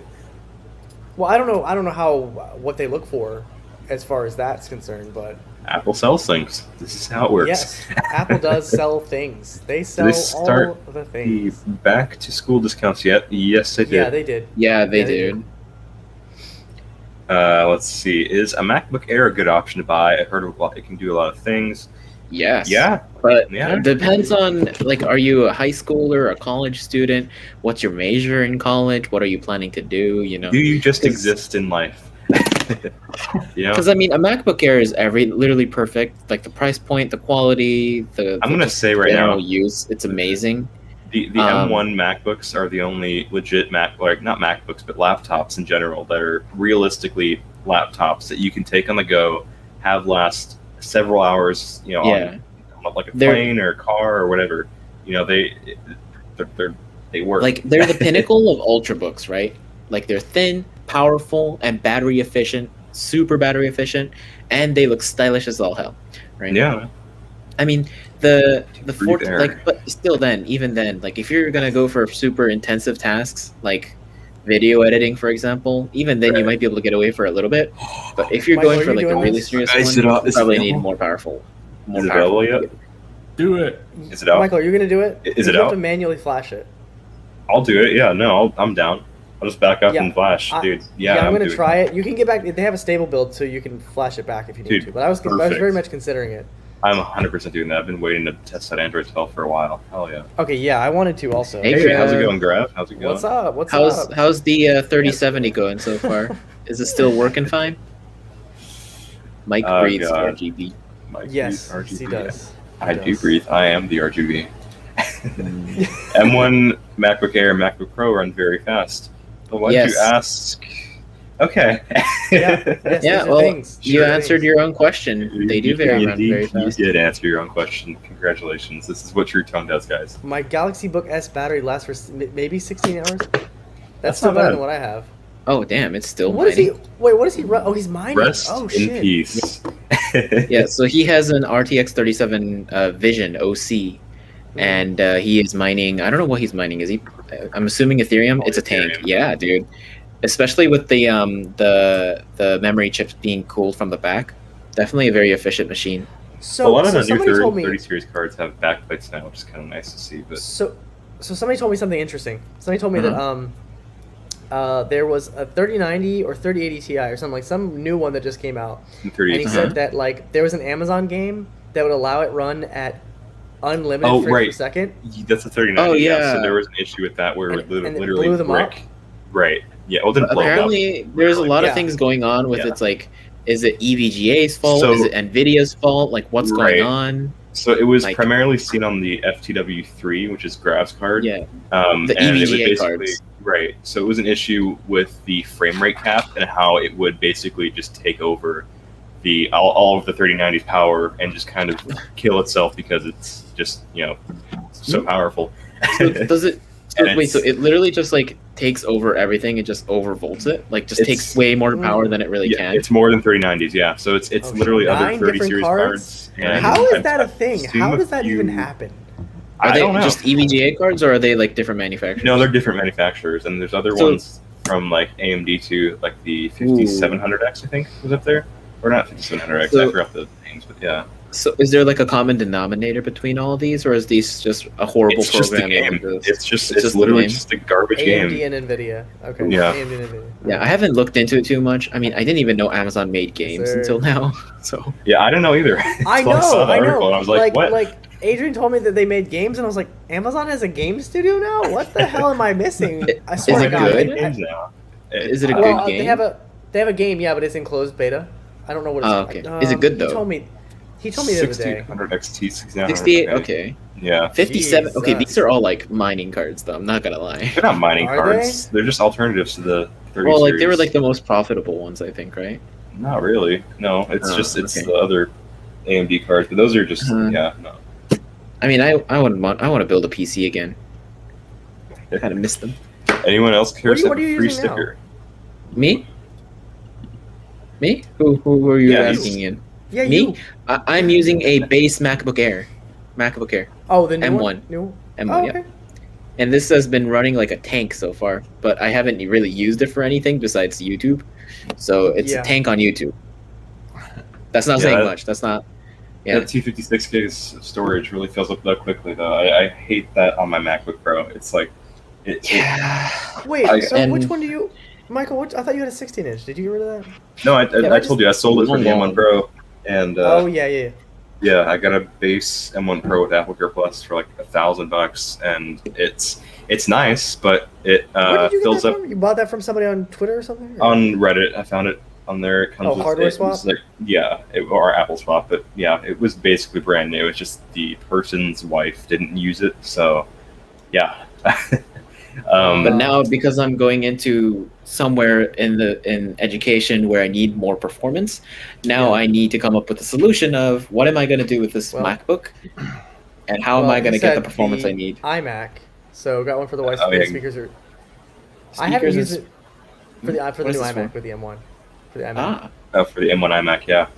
Well, I don't know. I don't know how what they look for as far as that's concerned, but Apple sells things. This is how it works. yes, Apple does sell things. They sell they start all the The things. back to school discounts yet? Yes, they did. Yeah, they did. Yeah, they Yeah, they did. do. Let's see. Is a MacBook Air a good option to buy? I heard it can do a lot of things. Yes. Yeah, But Yeah. it depends on like, are you a high schooler, a college student? What's your major in college? What are you planning to do? You know, do you just 'Cause- exist in life? You know, because I mean, a MacBook Air is literally perfect. Like the price point, the quality, I'm gonna say right general now, use, it's amazing. the Um, M1 MacBooks are the only legit like not MacBooks, but laptops in general that are realistically laptops that you can take on the go, have last several hours. You know, Yeah. on like a They're- plane or a car or whatever. You know, they work. Like they're the pinnacle of ultrabooks, right? Like they're thin, powerful, and battery efficient, super battery efficient, and they look stylish as all hell, right? yeah, I mean, the Breathe air. like, but still, even then, like if you're gonna go for super intensive tasks, like video editing, for example, even then you Right. might be able to get away for a little bit. But if you're Michael, going are for you like a doing really this? serious Is one, it up? you Is it probably need available? more powerful. Is it available yet? do it. Is it out? Michael, you're gonna do it? Is it You have out? to manually flash it. I'll do it. Yeah, no, I'm down. I'll just back up Yeah. and flash, dude. Yeah, I'm gonna doing try it. You can get back. They have a stable build, so you can flash it back if you need Dude, to. But I was perfect. very much considering it. I'm 100% doing that. I've been waiting to test that Android 12 for a while. Hell yeah. Okay, yeah, I wanted to also. Hey, Hey, how's it Trev. going, Grav? How's it going? What's up? What's up? How's the 3070 going so far? Is it still working fine? Mike Oh, breathes God. RGB. Mike Yes, breathes he RGB. does. I He do does. breathe. I am the RGB. M1 MacBook Air and MacBook Pro run very fast. But why'd Yes. you ask? Okay. Yeah, yes, Yeah, these are well, things. you These are answered things. your own question. They do run very fast. You did answer your own question. Congratulations. This is what True Tone does, guys. My Galaxy Book S battery lasts for maybe 16 hours. That's not still better bad. than what I have. Oh damn, it's still What is he? mining. Wait, what does he run? Oh, he's mining. Rest Oh in shit. peace. Yeah, so he has an RTX 37 Vision OC, and he is mining. I don't know what he's mining. Is he? I'm assuming Ethereum. It's a tank. Ethereum. Yeah, dude. Especially with the memory chips being cooled from the back. Definitely a very efficient machine. So, a lot of the new somebody 30, told me. 30 series cards have backplates now, which is kind of nice to see. But So, So somebody told me something interesting. Somebody told me that there was a 3090 or 3080 Ti or something, like some new one that just came out. And he said that like there was an Amazon game that would allow it run at unlimited frames per second. That's a 3090. Oh, yeah. So there was an issue with that where it and literally blew them up. Right. Yeah. Well, it didn't blow them up. Apparently, there's a lot of things going on with it's like, is it EVGA's fault? Is it NVIDIA's fault? Like, what's going on? So it was primarily seen on the FTW3, which is Grav's card. Yeah. The EVGA cards. Right. So it was an issue with the frame rate cap and how it would basically just take over all of the 3090's power and just kind of kill itself because it's just, so powerful. So does it so it literally just like takes over everything and just overvolts it? Like just takes way more power than it really can? It's more than 3090s, yeah. So it's literally other 30 series cards. How is that a thing? How does that even happen? Are they just EVGA cards or are they like different manufacturers? No, they're different manufacturers, and there's other ones from like AMD too, like the 5700X I think was up there. Or not 5700X, I forgot the names, but yeah. So is there like a common denominator between all of these, or is these just a horrible program? It's literally just a garbage game. AMD and NVIDIA. Okay. Yeah. AMD and NVIDIA. Yeah, I haven't looked into it too much. I mean, I didn't even know Amazon made games until now. So yeah, I didn't know either. I know. And I was like, what? Like Adrian told me that they made games, and I was like, Amazon has a game studio now? What the hell am I missing? I swear to God. Is it a good game? They have a game, yeah, but it's in closed beta. I don't know what it's okay. Is it good though? He told me the other day. 1600 XT, 68. Okay. Yeah. 57. Jesus. Okay, these are all like mining cards, though. I'm not gonna lie. They're not mining cards. They're just alternatives to the 30 Well, like series. they were like the most profitable ones, I think, right? Not really. No, it's the other AMD cards, but those are just no. I mean, I want to build a PC again. I kind of miss them. Anyone else cares what are a you free using sticker? Me? Who are you asking in? Yeah, Me? you. I'm using a base MacBook Air. Oh, the new M1. one? New? M1, okay. yeah. And this has been running like a tank so far, but I haven't really used it for anything besides YouTube. So it's a tank on YouTube. That's not saying much. That's not. Yeah. That 256 gigs of storage really fills up that quickly, though. I hate that on my MacBook Pro. It's like, Wait, which one do you, Michael? I thought you had a 16-inch. Did you get rid of that? No, I told you I sold it for the M1 Pro, and yeah, I got a base M1 Pro with AppleCare Plus for like $1,000, and it's nice, but it Where did you fills get that up. From? You bought that from somebody on Twitter or something? Or? On Reddit, I found it on there. It comes with hardware swap? Or Apple swap, but yeah, it was basically brand new. It's just the person's wife didn't use it, so yeah. But now, because I'm going into somewhere in education where I need more performance, now I need to come up with a solution of what am I going to do with this MacBook, and how am I going to get the performance I need? iMac, so got one for the widescreen speakers. I haven't used it for the new iMac with the M1. For the iMac. For the M1 iMac, yeah.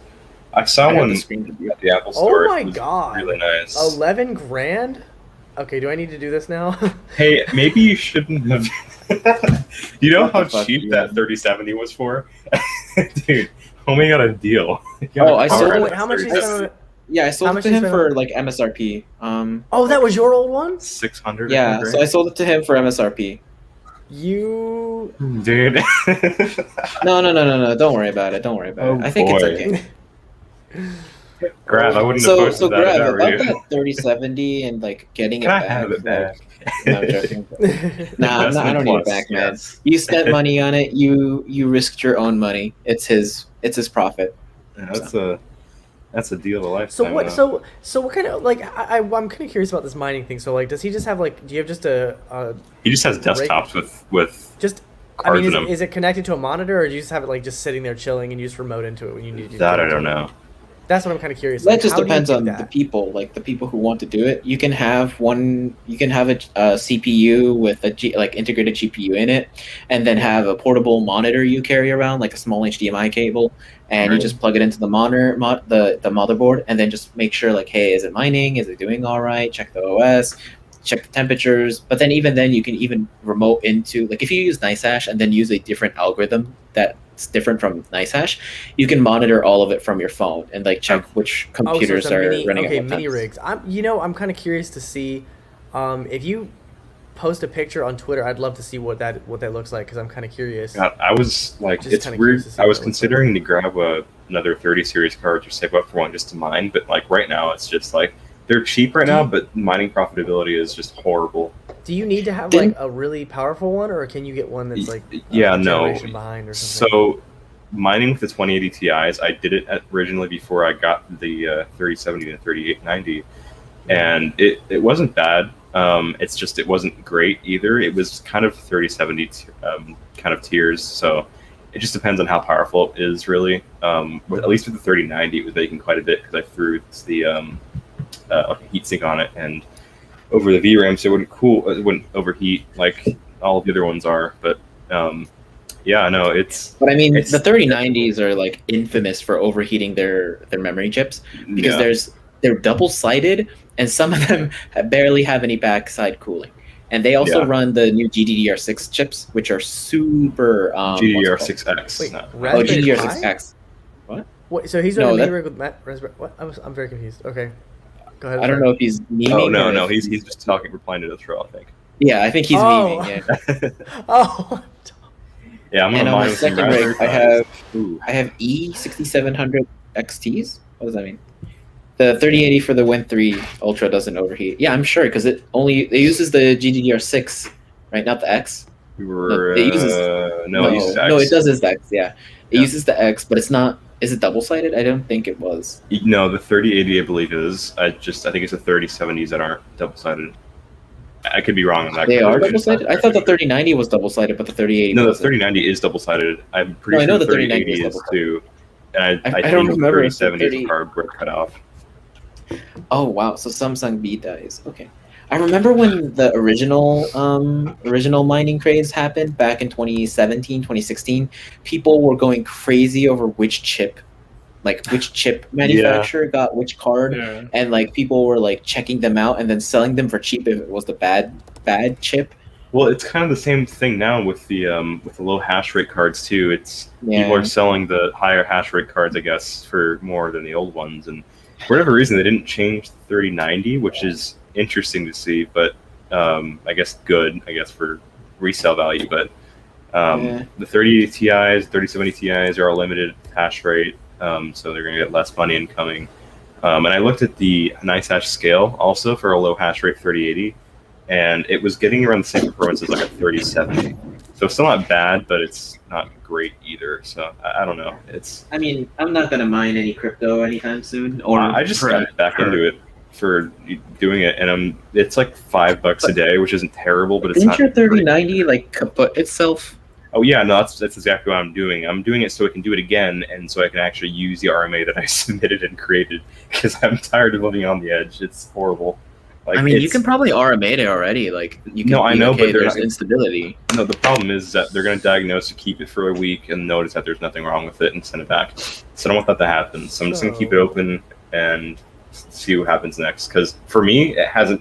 I saw one at the Apple Store. Oh my God! Really nice. $11,000. Okay, do I need to do this now? Hey, maybe you shouldn't have. You know how cheap that 3070 was for? Dude, homie got a deal. I sold it. How much did you spend on it? Yeah, I sold it to him for like MSRP. Oh, that was your old one? 600. Yeah, so I sold it to him for MSRP. You. Dude. No. Don't worry about it. I think it's okay. Grav, I wouldn't have posted that. Grav, about that 3070 and like getting Can it I back. have it back? No, I'm joking. I don't need it back, man. You spent money on it. You risked your own money. It's his profit. Yeah, that's a deal of a lifetime. So what? So what kind of like? I'm kind of curious about this mining thing. So like, does he just have like? Do you have just a? He just has desktops with just. cards in them. Is it connected to a monitor, or do you just have it like just sitting there chilling and you just remote into it when you need to? That I don't know. That's what I'm kind of curious. That just depends on the people, like the people who want to do it. You can have a CPU with a integrated GPU in it, and then have a portable monitor you carry around, like a small HDMI cable, and you just plug it into the the motherboard, and then just make sure, like, hey, is it mining? Is it doing all right? Check the OS, check the temperatures. But then even then, you can even remote into, like, if you use NiceHash and then use a different algorithm that's different from NiceHash, you can monitor all of it from your phone and like check which computers are running. Okay, mini rigs. I'm kind of curious to see if you post a picture on Twitter, I'd love to see what that looks like because I'm kind of curious. God, I was like, Just it's kinda weird. curious to see I what was it looks considering to grab another 30 series card or save up for one just to mine, but like right now it's just like they're cheap right now, but mining profitability is just horrible. Do you need to have Didn't- like a really powerful one, or can you get one that's like Yeah, a no. generation behind or something? So mining with the 2080 Ti's, I did it originally before I got the 3070 and 3890, and it wasn't bad. It's just it wasn't great either. It was kind of 3070 kind of tiers, so it just depends on how powerful it is really. At least with the 3090, it was making quite a bit because I threw the heatsink on it, and over the VRAM, so it wouldn't overheat like all of the other ones are. But yeah, no, it's. But I mean, it's- the 3090s are like infamous for overheating their memory chips because they're double-sided, and some of them barely have any backside cooling. And they also run the new GDDR6 chips, which are super. GDDR6X. Wait, no. Oh, Raspberry Pi? GDDR6X. Wait, so he's No, running that- Raspberry. Raspberry. What? I'm very confused. Okay, go ahead. I don't know if he's memeing. Oh no, or no, if he's just replying to the throw, I think. Yeah, I think he's Oh. memeing. Yeah. Oh, Yeah, I'm gonna And on mine my with some second Raspberry rig, I Pis. have I have E6700 XTs. What does that mean? The 3080 for the Win 3 Ultra doesn't overheat. Yeah, I'm sure because it uses the GDDR6, right? Not the X. We were it uses- no, it uses X. no, it does use the X. Yeah, it Yeah. uses the X, but it's not. Is it double sided? I don't think it was. No, the 3080 I believe is. I think it's the 3070s that aren't double sided. I could be wrong on that. They are conversion. double sided. I thought the 3090 was double sided, but the 3080. No, the wasn't. 3090 is double sided. I'm pretty No, I sure know the the 3090 3080 is is double-sided. too. And I I think don't the remember if the 3070 is 30 a cardboard cut off. Oh wow! So Samsung B dies. Okay, I remember when the original mining craze happened back in 2017, 2016. People were going crazy over which chip manufacturer got which card, Yeah. and like people were like checking them out and then selling them for cheap if it was the bad chip. Well, it's kind of the same thing now with the low hash rate cards too. It's Yeah. people are selling the higher hash rate cards, I guess, for more than the old ones, and for whatever reason they didn't change the 3090, which is interesting to see, but I guess good, for resale value. But the 3080 Ti's, 3070 Ti's are a limited hash rate, so they're going to get less money incoming. And I looked at the nice hash scale also for a low hash rate 3080, and it was getting around the same performance as like a 3070. So it's still not bad, but it's not great either. So I don't know. It's I mean, I'm not gonna mine any crypto anytime soon. Or I just got back into it for doing it, and it's like $5 a day, which isn't terrible, but it's Didn't not. your great. 3090 like kaput itself? Oh yeah, no, that's exactly what I'm doing. I'm doing it so I can do it again, and so I can actually use the RMA that I submitted and created, because I'm tired of living on the edge. It's horrible. Like, I mean, you it's- can probably RMA it already. Like, you can No, I be know, okay, but they're there's not- instability. No, the problem is that they're going to diagnose to keep it for a week and notice that there's nothing wrong with it and send it back. So I don't want that to happen. So I'm just going to keep it open and see what happens next. Because for me,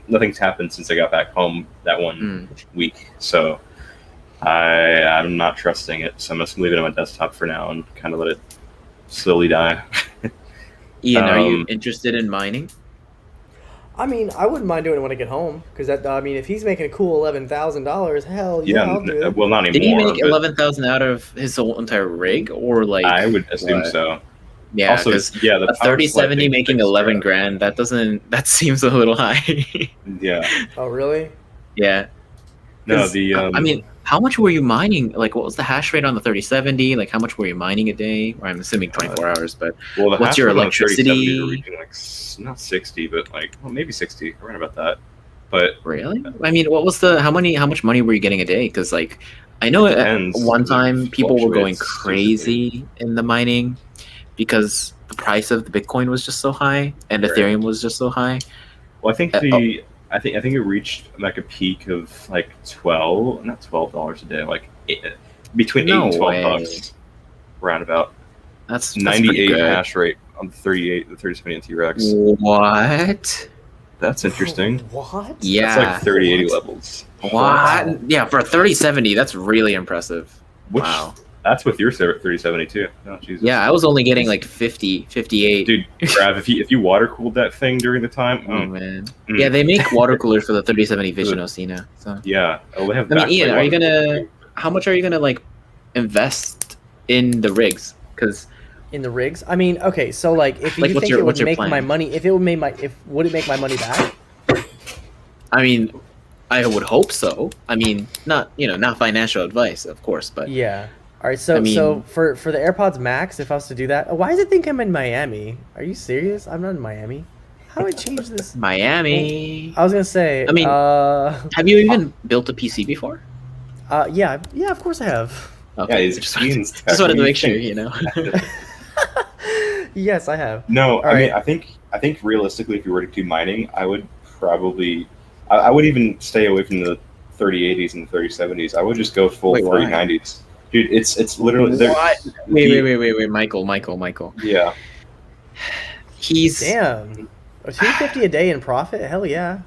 nothing's happened since I got back home that one week. So I'm not trusting it. So I'm just going to leave it on my desktop for now and kind of let it slowly die. Ian, are you interested in mining? I mean, I wouldn't mind doing it when I get home because if he's making a cool $11,000, hell yeah, I'll do it. Well, not anymore. Did he make but 11,000 out of his whole entire rig, or like? I would assume what? so. Yeah, Also, because yeah, the a power 3070 supply making thing 11 takes grand. That seems a little high. Yeah. Oh, really? Yeah. No, 'Cause, the I mean, how much were you mining? Like, what was the hash rate on the 3070? Like, how much were you mining a day? Or I'm assuming 24 hours, but well, the what's hash your rate on the electricity? 3070 are reaching, like not 60, but maybe 60, around about that. But really? I mean, what was how much money were you getting a day? Because like, I know at depends. one time It people were going fluctuates crazy in the mining because the price of the Bitcoin was just so high and Right. Ethereum was just so high. Well, I think I think it reached like a peak of like not $12 a day, like between No $8 and $12 way. bucks, round about. That's 98 pretty good. hash rate on the 3070 and T-Rex. What? That's interesting. What? Yeah. That's like 3080 levels. What? Yeah, for a 3070, that's really impressive. Which Wow. That's with your 3070 too. Oh, Jesus. Yeah, I was only getting like 50, 58. Dude, Grav, if you water cooled that thing during the time, Oh man. Yeah, they make water coolers for the 3070 Vision OC now. So yeah. Oh, they have I mean, Ian, backplate are you water. how much are you gonna like invest in the rigs? Because In the rigs, I mean, okay, so like, if Like, you what's think your- it would what's your make plan? my money, if it would make my, would it make my money back? I mean, I would hope so. I mean, not not financial advice, of course, but Yeah. All right, so I mean- so for the AirPods Max, if I was to do that, why does it think I'm in Miami? Are you serious? I'm not in Miami. How do I change this? Miami. I was gonna say. I mean- Have you even built a PC before? Yeah, of course I have. Okay. Yeah, he's just, wanted, Ian's just wanted to make tech. sure, you know. Yes, I have. No, I mean, right. I think realistically, if you were to do mining, I would probably, I would even stay away from the 3080s and the 3070s. I would just go full Wait, why? 3090s. Dude, it's literally What? Wait, Michael. Yeah, He's. Damn. $250 a day in profit? Hell yeah.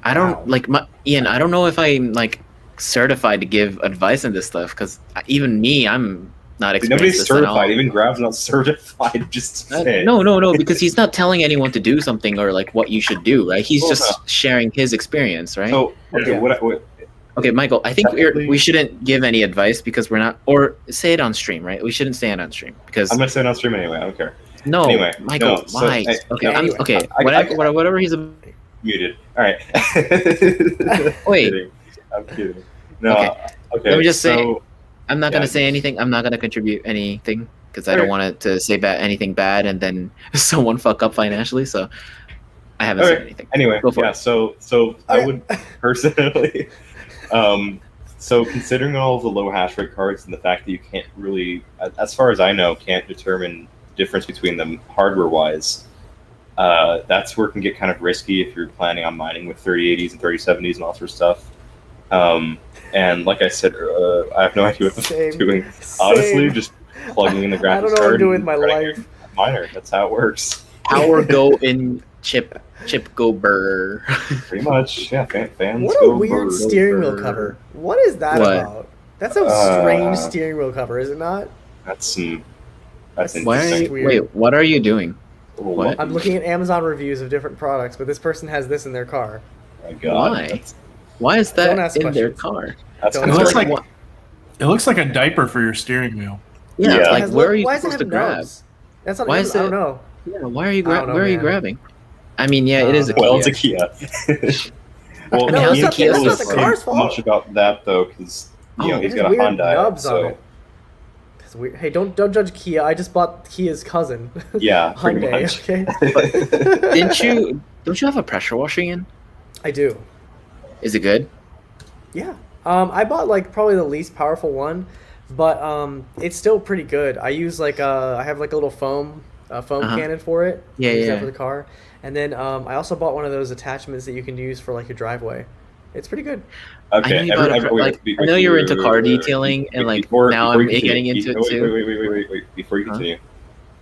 I don't Wow. like Ian. I don't know if I'm like certified to give advice on this stuff because even me, I'm not Dude, experienced. nobody's this at all. certified. Even Grav's not certified. Just to say. No, because he's not telling anyone to do something or like what you should do, right? He's Well, just sharing his experience, right? So okay, Yeah. what Okay, Michael, I think Technically- we shouldn't give any advice because we're not, or say it on stream, right? We shouldn't say it on stream because I'm gonna say it on stream anyway. I don't care. no, anyway, Michael, no, so, why? hey, Okay, anyway, okay, I- whatever he's. Muted. All right. Wait. I'm kidding. No. Okay. Okay. Let me just say- so, I'm not gonna Yeah. say anything. I'm not gonna contribute anything because I don't Alright. want it to say anything bad and then someone fuck up financially. So I haven't said Alright. anything. Anyway, Go for yeah. it. So I would personally. So considering all of the low hash rate cards and the fact that you can't really, as far as I know, can't determine the difference between them hardware wise, that's where it can get kind of risky if you're planning on mining with 3080s and 3070s and all sort of stuff. And like I said, I have no idea what the Same. I'm doing. Honestly, Same. just plugging in the graphics I don't know what card I'm doing and with my running life. your miner. That's how it works. Power go in chip go burr. Pretty much, yeah. Fans What go a weird brr. steering wheel cover. What is that What? about? That's a strange steering wheel cover, is it not? That's That's Why are interesting. you, weird. wait, what are you doing? What? I'm looking at Amazon reviews of different products, but this person has this in their car. Oh my God. Why? Why is Don't that ask in their questions. car? That's Don't It ask looks concerning. like it looks like a diaper for your steering wheel. Yeah, Yeah. It like has where li- are you why does it supposed to have grab? nubs? That's not Why even, is I don't it- know. Yeah, why are you I don't know, where are you man. grabbing? I mean, yeah, it is a Well, Kia. it's a Kia. Well, No, Ian it's not- can't that's really not the say car's fault. much about that though, because Oh, he's It got a has weird Hyundai. nubs on So it. It's weird. Hey, don't judge Kia. I just bought Kia's cousin. yeah, pretty Hyundai. much. Okay. Don't you have a pressure washing in? I do. Is it good? Yeah. I bought like probably the least powerful one, but it's still pretty good. I use like I have like a little foam Uh-huh. cannon for it. Yeah, I use that yeah. for the car. And then I also bought one of those attachments that you can use for like your driveway. It's pretty good. Okay, I know you bought I know you're into car detailing, and like now I'm getting into it too. Wait. Before you continue,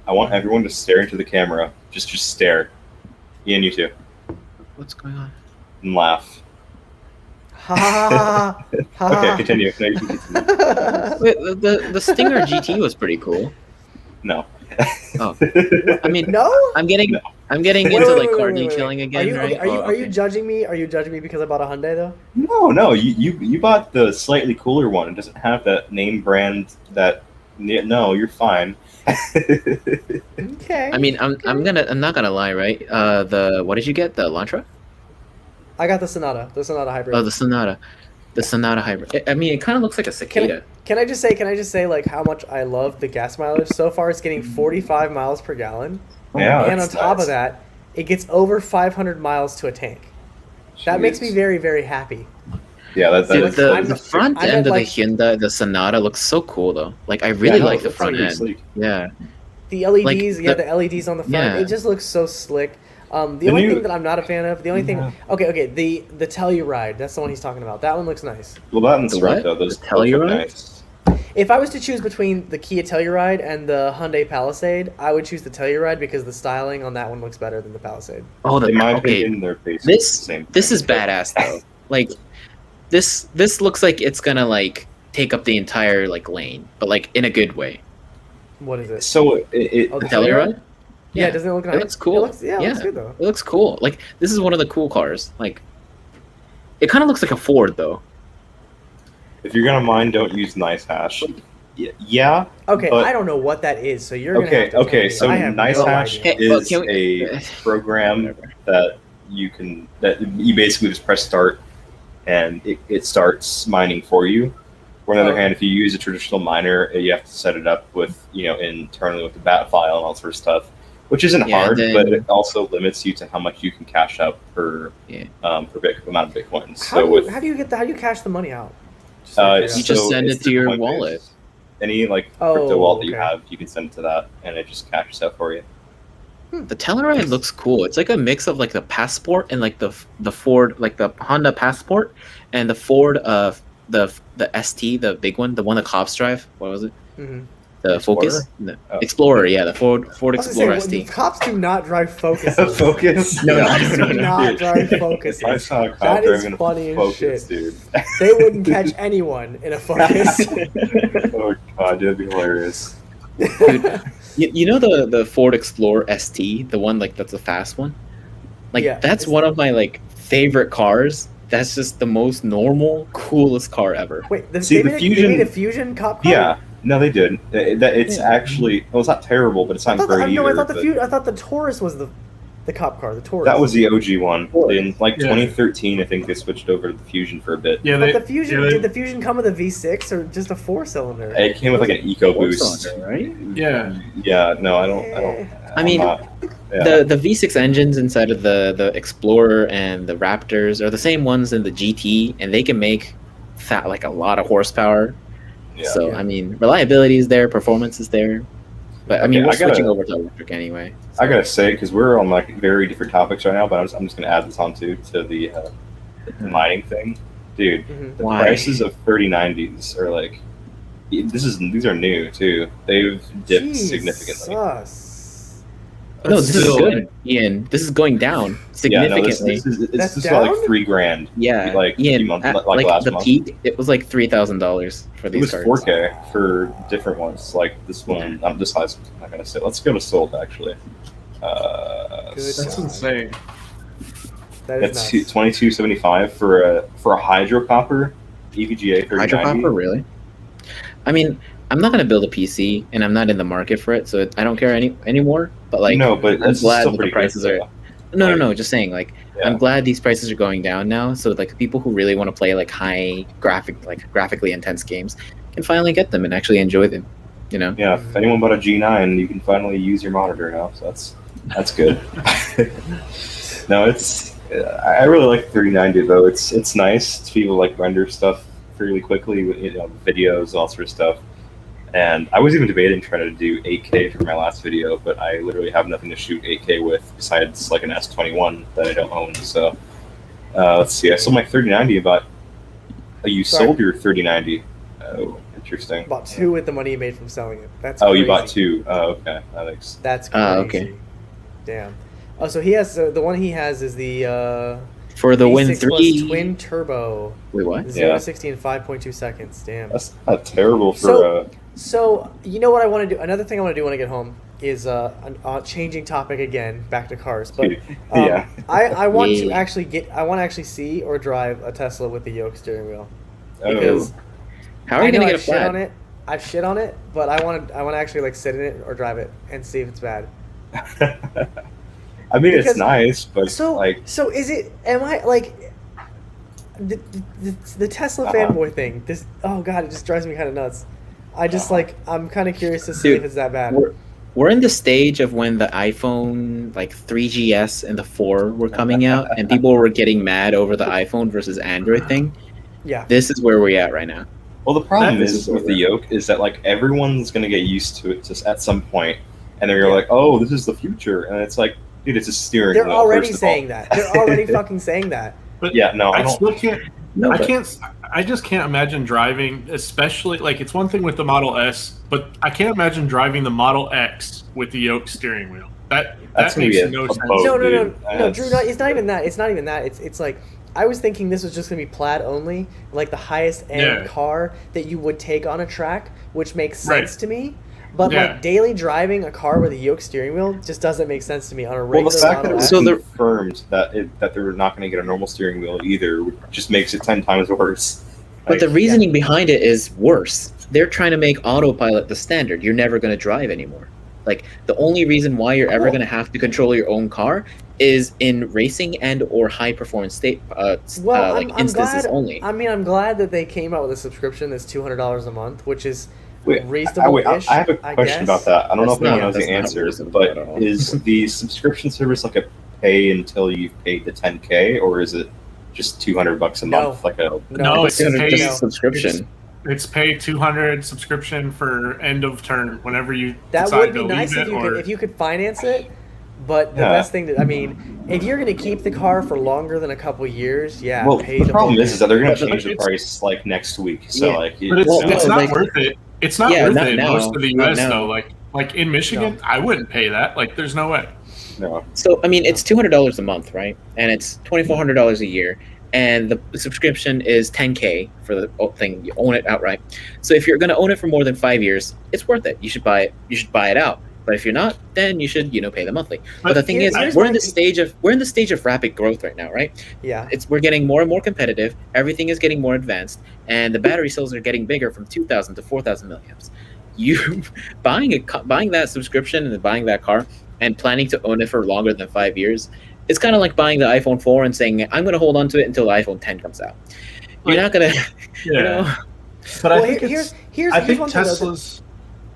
I want everyone to stare into the camera. Just stare. Ian, you too, What's going on? and laugh. Ha ha ha ha. Okay, continue. No, you can continue. Wait, the Stinger GT was pretty cool. No. Oh. I mean, No? I'm getting No. into Wait, like wait, car wait, wait, detailing wait. again, right? Are you Oh, are you okay. judging me? Are you judging me because I bought a Hyundai though? No. You bought the slightly cooler one. It doesn't have that name brand. No, you're fine. Okay. I mean, I'm not gonna lie, right? What did you get? The Elantra? I got the Sonata hybrid. Oh, the Sonata hybrid. I mean, it kind of looks like a cicada. Can I just say like how much I love the gas mileage? So far it's getting 45 miles per gallon. Yeah, And on that's top nice. of that, it gets over 500 miles to a tank. That makes me Jeez. very, very happy. Yeah, that Dude, is. the front I'm end of like- the Hyundai, the Sonata, looks so cool though. Like I really Yeah, no, like the it's front really end. sleek. Yeah. The LEDs, Like, the LEDs on the front, yeah. it just looks so slick. The The only new- thing that I'm not a fan of, the only Yeah. thing, okay, the Telluride, that's the one he's talking about. That one looks nice. Well, that one's The right what? though. Those The Telluride? look nice. If I was to choose between the Kia Telluride and the Hyundai Palisade, I would choose the Telluride because the styling on that one looks better than the Palisade. Oh, In my okay. opinion, they're basically the This same. this is badass though. Like this looks like it's gonna like take up the entire like lane, but like in a good way. What is it? So Oh, the Telluride? Yeah, doesn't it look nice? It looks cool. It looks good though. It looks cool. Like this is one of the cool cars. Like it kind of looks like a Ford though. if you're gonna mine, don't use nice hash. Yeah. Okay, but- I don't know what that is, so you're gonna Okay. have to tell Okay. me. So I have nice no hash idea. Hey, well, is can we- a program that you basically just press start and it starts mining for you. Or on the other hand, if you use a traditional miner, you have to set it up with internally with the bat file and all sorts of stuff, which isn't Yeah, hard, then- but it also limits you to how much you can cash out per amount of Bitcoins. How So with do you get how do you cash the money out? You just send it's it to through your Coinbase. wallet. Any crypto Oh, wallet that you okay. have, you can send it to that, and it just cashes out for you. The Telluride looks cool. It's like a mix of like the Passport and like the Ford, like the Honda Passport and the Ford the ST, the big one, the one the cops drive. What was it? Mm-hmm. The Explorer? Focus? No. Oh. Explorer, yeah, the Ford I was gonna Explorer say, the ST. cops do not drive Focus. Focus? No, no, Cops no, do no. not drive Focus. I saw a cop That is driving a funny as Focus, shit. dude. They wouldn't catch anyone in a Focus. Oh god, that'd be hilarious. Dude, you know the Ford Explorer ST, the one like that's a fast one? Like Yeah, that's it's- one of my like favorite cars. That's just the most normal, coolest car ever. Wait, See, the they Fusion- made a Fusion cop car? Yeah, no, they did. It's actually, well, it's not terrible, but it's I not thought, great no, either. I thought but I thought the Taurus was the cop car. The Taurus. that was the OG one. In like Yeah. 2013, I think they switched over to the Fusion for a bit. Yeah, But they, the Fusion yeah, did the Fusion come with a V6 or just a 4-cylinder? It came with like an EcoBoost. Four-cylinder, right? Yeah. Yeah, no, I don't. I mean, yeah. The V6 engines inside of the Explorer and the Raptors are the same ones in the GT, and they can make like a lot of horsepower. Yeah. So Yeah. I mean, reliability is there, performance is there, but I mean, Okay, we're I gotta- switching over to electric anyway. I gotta say, because we're on like very different topics right now, but I'm just gonna add this on to the mining thing, dude. Mhm. The Why? prices of 3090s are like, these are new too. They've dipped significantly. Jesus. No, this is Still- good, Ian. This is going down Yeah, no, this significantly. is That's this got like down? $3,000. Yeah, like a Ian, few months, at, like last the month. peak, it was like $3,000 for It these was cards. 4K for different ones, like this one. This size. I'm not gonna say. Let's go to sold actually. Good. that's insane. That is It's nuts. 2275 for a hydro copper EVGA 3090. Hydrocopper, really? I mean, I'm not gonna build a PC, and I'm not in the market for it, so I don't care anymore. But like, no, but I'm that's glad still that the pretty prices good, are. though. No, just saying. Like, Yeah. I'm glad these prices are going down now, so like people who really want to play like graphically intense games can finally get them and actually enjoy them. You know? Yeah, if anyone bought a G9, you can finally use your monitor now, so that's good. No, I really like the 3090 though. It's nice to be able to like render stuff fairly quickly with videos, all sort of stuff. And I was even debating trying to do 8K for my last video, but I literally have nothing to shoot 8K with besides like an S21 that I don't own. So let's see. I sold my 3090 about. You Sorry. sold your 3090. Oh, interesting. Bought two with the money you made from selling it. That's Oh, you crazy. bought two. Oh, okay. That makes. That's crazy. Okay. Damn. Oh, so he has the one he has is the For the Win V6 plus 3. twin turbo, Wait, what? 0 Yeah. to 60 in 5.2 seconds. Damn. That's not terrible for. So- So you know what I want to do? Another thing I want to do when I get home is changing topic again, back to cars. But yeah. I want to Yeah. actually see or drive a Tesla with the yoke steering wheel. Oh. Because How are you I know gonna get a I've shit flat? on it. I've shit on it, but I want to actually like sit in it or drive it and see if it's bad. I mean, Because- it's nice, but So like, so is it? Am I like the Tesla Uh-huh. fanboy thing? This oh god, it just drives me kind of nuts. I just Uh-huh. like I'm kind of curious to see Dude, if it's that bad. We're in the stage of when the iPhone like 3GS and the 4 were coming out, and people were getting mad over the iPhone versus Android thing. Yeah. This is where we're at right now. well, the problem This is is with over. the yoke is that like everyone's gonna get used to it just at some point, and then you're Yeah. like, oh, this is the future, and it's like, dude, it's a steering They're wheel. already first of all. saying that. They're already fucking saying that. But Yeah, no, I I don't. still can't. No, I but- can't. I just can't imagine driving, especially like it's one thing with the Model S, but I can't imagine driving the Model X with the yoke steering wheel. That's That gonna makes be a no sense. boat, no, dude. Drew. No, it's not even that. It's not even that. It's like I was thinking this was just gonna be plaid only, like the highest end car that you would take on a track, which makes sense to me. But like daily driving a car with a yoke steering wheel just doesn't make sense to me on a regular. Well, the fact that it was So confirmed that they're not going to get a normal steering wheel either just makes it 10 times worse. But the reasoning behind it is worse. They're trying to make autopilot the standard. You're never going to drive anymore. Like, the only reason why you're ever going to have to control your own car is in racing and or high performance state instances only. I mean, I'm glad that they came out with a subscription that's $200 a month, which is I have a question about that. I don't know if anyone knows the answer, but is the subscription service like a pay until you've paid the 10K, or is it just $200 a month? No, it's pay subscription. It's pay $200 subscription for end of term whenever you that decide would be to nice leave if you could finance it. But the best thing I mean, if you're going to keep the car for longer than a couple years, Well, the problem is that they're going to change the price like next week. So but it's not worth it. It's not worth it in most of the US though. Like in Michigan, I wouldn't pay that. Like, there's no way. No. So I mean, it's $200 a month, right? And it's $2,400 a year, and the subscription is $10K for the thing. You own it outright. So if you're going to own it for more than 5 years, it's worth it. You should buy it. You should buy it out. But if you're not, then you should, pay the monthly. But the thing is, we're in the stage of rapid growth right now, right? Yeah. We're getting more and more competitive. Everything is getting more advanced, and the battery cells are getting bigger from 2,000 to 4,000 milliamps. You buying that subscription and buying that car and planning to own it for longer than 5 years, it's kind of like buying the iPhone 4 and saying, I'm going to hold on to it until the iPhone 10 comes out. You're not going to, But well, I think here's one Tesla's.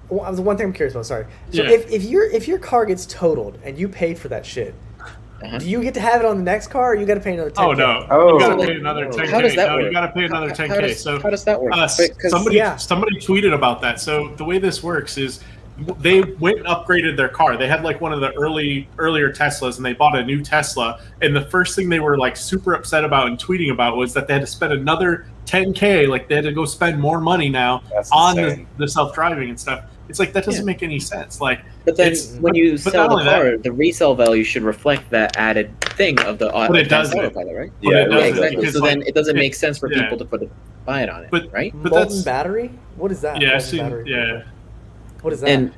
Well, the one thing I'm curious about. Sorry. So if your car gets totaled and you paid for that shit, do you get to have it on the next car, or you got to pay another 10K? Oh no! Oh, you got to pay another 10K. How does that work? You got to pay another 10K. How does that work? Somebody tweeted about that. So the way this works is they went and upgraded their car. They had like one of the earlier Teslas, and they bought a new Tesla. And the first thing they were like super upset about and tweeting about was that they had to spend another 10K. Like, they had to go spend more money now on the self-driving and stuff. It's like, that doesn't make any sense. Like, but then when you sell the car, the resale value should reflect that added thing of the autopilot, right? Exactly. So then it doesn't make sense for people to buy it on it, right? But molten battery? What is that? Yeah, What is that? And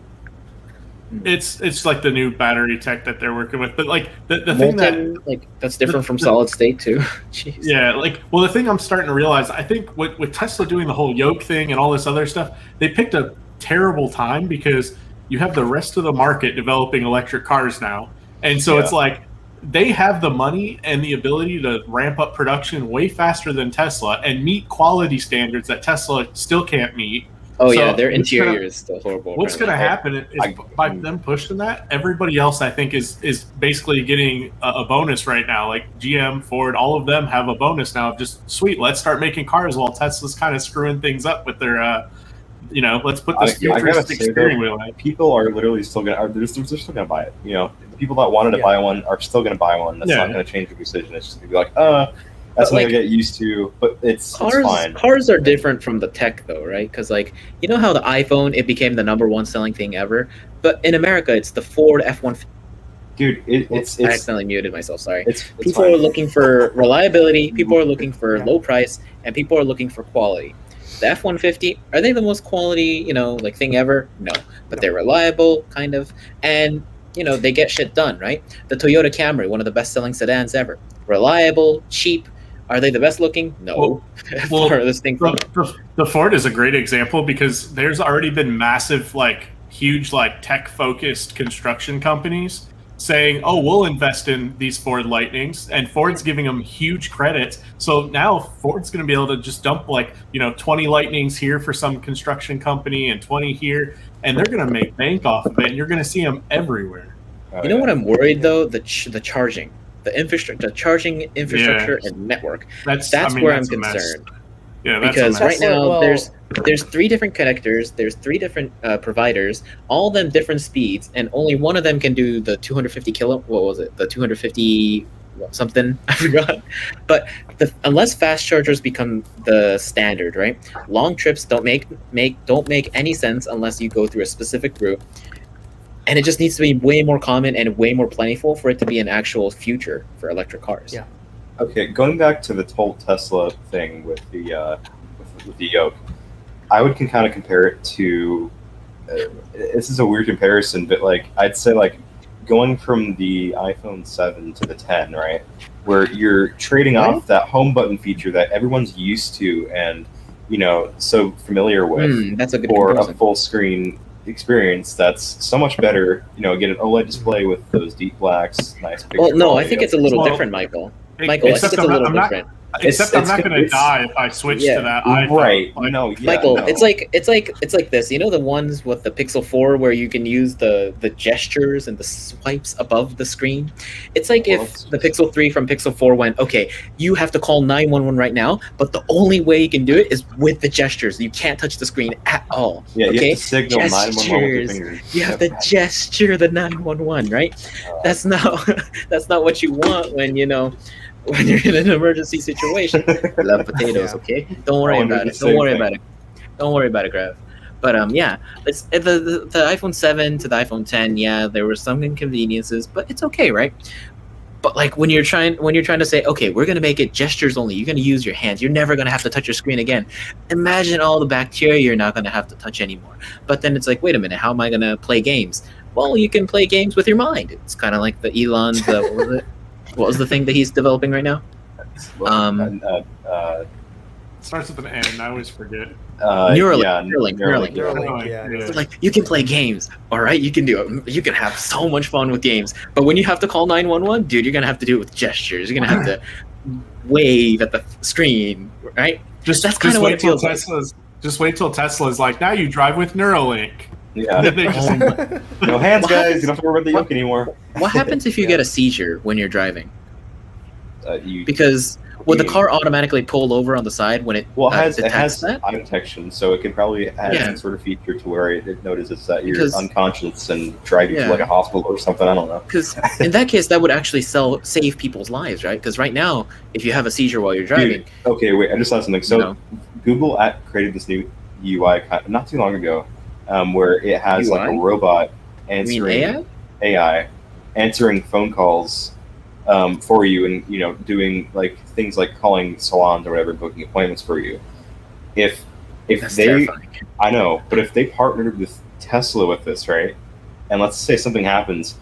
it's like the new battery tech that they're working with. But like the thing that that's different from solid state too. Jeez. Yeah, the thing I'm starting to realize, I think with Tesla doing the whole yoke thing and all this other stuff, they picked a terrible time because you have the rest of the market developing electric cars now, and so it's like they have the money and the ability to ramp up production way faster than Tesla and meet quality standards that Tesla still can't meet. Oh, so their interior is still horrible. What's going to happen is by them pushing that, everybody else I think is basically getting a bonus right now. Like GM, Ford, all of them have a bonus now of just, sweet, let's start making cars while Tesla's kind of screwing things up with their let's put this futuristic steering wheel in. People are literally still they're still gonna buy it. The people that wanted to buy one are still gonna buy one. That's not gonna change their decision. It's just gonna be like, that's something I get used to. But it's fine. Cars are different from the tech though, right? Because how the iPhone, it became the #1 selling thing ever, but in America it's the Ford F-150. Dude, it's I accidentally muted myself. Sorry. People are looking for reliability. People are looking for low price, and people are looking for quality. The F-150, are they the most quality, thing ever? No, but they're reliable, kind of, and they get shit done, right? The Toyota Camry, one of the best-selling sedans ever, reliable, cheap. Are they the best looking? No. Well, the Ford is a great example because there's already been massive, huge, tech-focused construction companies saying, oh, we'll invest in these Ford Lightnings, and Ford's giving them huge credit. So now Ford's going to be able to just dump 20 Lightnings here for some construction company and 20 here, and they're going to make bank off of it, and you're going to see them everywhere. You know what I'm worried though? The charging, the charging infrastructure and network. That's where I'm concerned. Yeah, because right now there's 3 different connectors, there's 3 different providers, all of them different speeds, and only one of them can do the 250 the 250 something, I forgot. But unless fast chargers become the standard, right? Long trips don't make any sense unless you go through a specific route. And it just needs to be way more common and way more plentiful for it to be an actual future for electric cars. Yeah. Okay, going back to the whole Tesla thing with the yoke, I would kind of compare it to. This is a weird comparison, but like I'd say like going from the iPhone 7 to the 10, right, where you're trading off that home button feature that everyone's used to and so familiar with That's a good for comparison. a full screen experience that's so much better. Get an OLED display with those deep blacks, nice picture Well, no, I quality. think it's a little Well, different, Michael. Michael, I think except it's a little I'm not- different. Except I'm not going to it's- die if I switch Yeah. to that iPhone. Right. Like, No, yeah, Michael, no. it's like this. You know the ones with the Pixel 4 where you can use the gestures and the swipes above the screen? It's like Well, if the Pixel 3 from Pixel 4 went, okay, you have to call 911 right now, but the only way you can do it is with the gestures. You can't touch the screen at all. Yeah, you okay? have to signal 911 with your Gestures. fingers. You have to gesture the 911, right? That's not what you want when when you're in an emergency situation. I love potatoes, Yeah. okay? Don't worry I wonder about the it. Don't same worry thing. about it. Don't worry about it, Grav. But yeah, it's the iPhone 7 to the iPhone 10. Yeah, there were some inconveniences, but it's okay, right? But like when you're trying to say, okay, we're gonna make it gestures only. You're gonna use your hands. You're never gonna have to touch your screen again. Imagine all the bacteria you're not gonna have to touch anymore. But then it's like, wait a minute, how am I gonna play games? Well, you can play games with your mind. It's kind of like the Elon. What was it? What was the thing that he's developing right now? starts with an N. I always forget. Neuralink. Yeah, Neuralink. Neuralink, yeah. Yeah. So, like, you can play games, all right? You can do it. You can have so much fun with games. But when you have to call 911, dude, you're gonna have to do it with gestures. You're gonna have to wave at the screen, right? That's kinda what it feels like. Just wait till Tesla's like, now you drive with Neuralink. Yeah. They just- Oh my- No hands, What guys. happens- You don't have to worry about the yoke anymore. What happens if you get a seizure when you're driving? You Because would the car automatically pull over on the side when it Well, it has detects that? eye detection, so it can probably add Yeah. some sort of feature to where it notices that you're Because- unconscious and drive you Yeah. to like a hospital or something. I don't know. Because in that case, that would actually save people's lives, right? Because right now, if you have a seizure while you're driving, Dude, okay, wait. I just saw something. So No. Google created this new UI not too long ago, where it has like a UI? robot you mean answering AI? AI answering phone calls for you, and doing like things like calling salons or whatever, booking appointments for you. If That's they, terrifying. I know, but if they partnered with Tesla with this, right, and let's say something happens,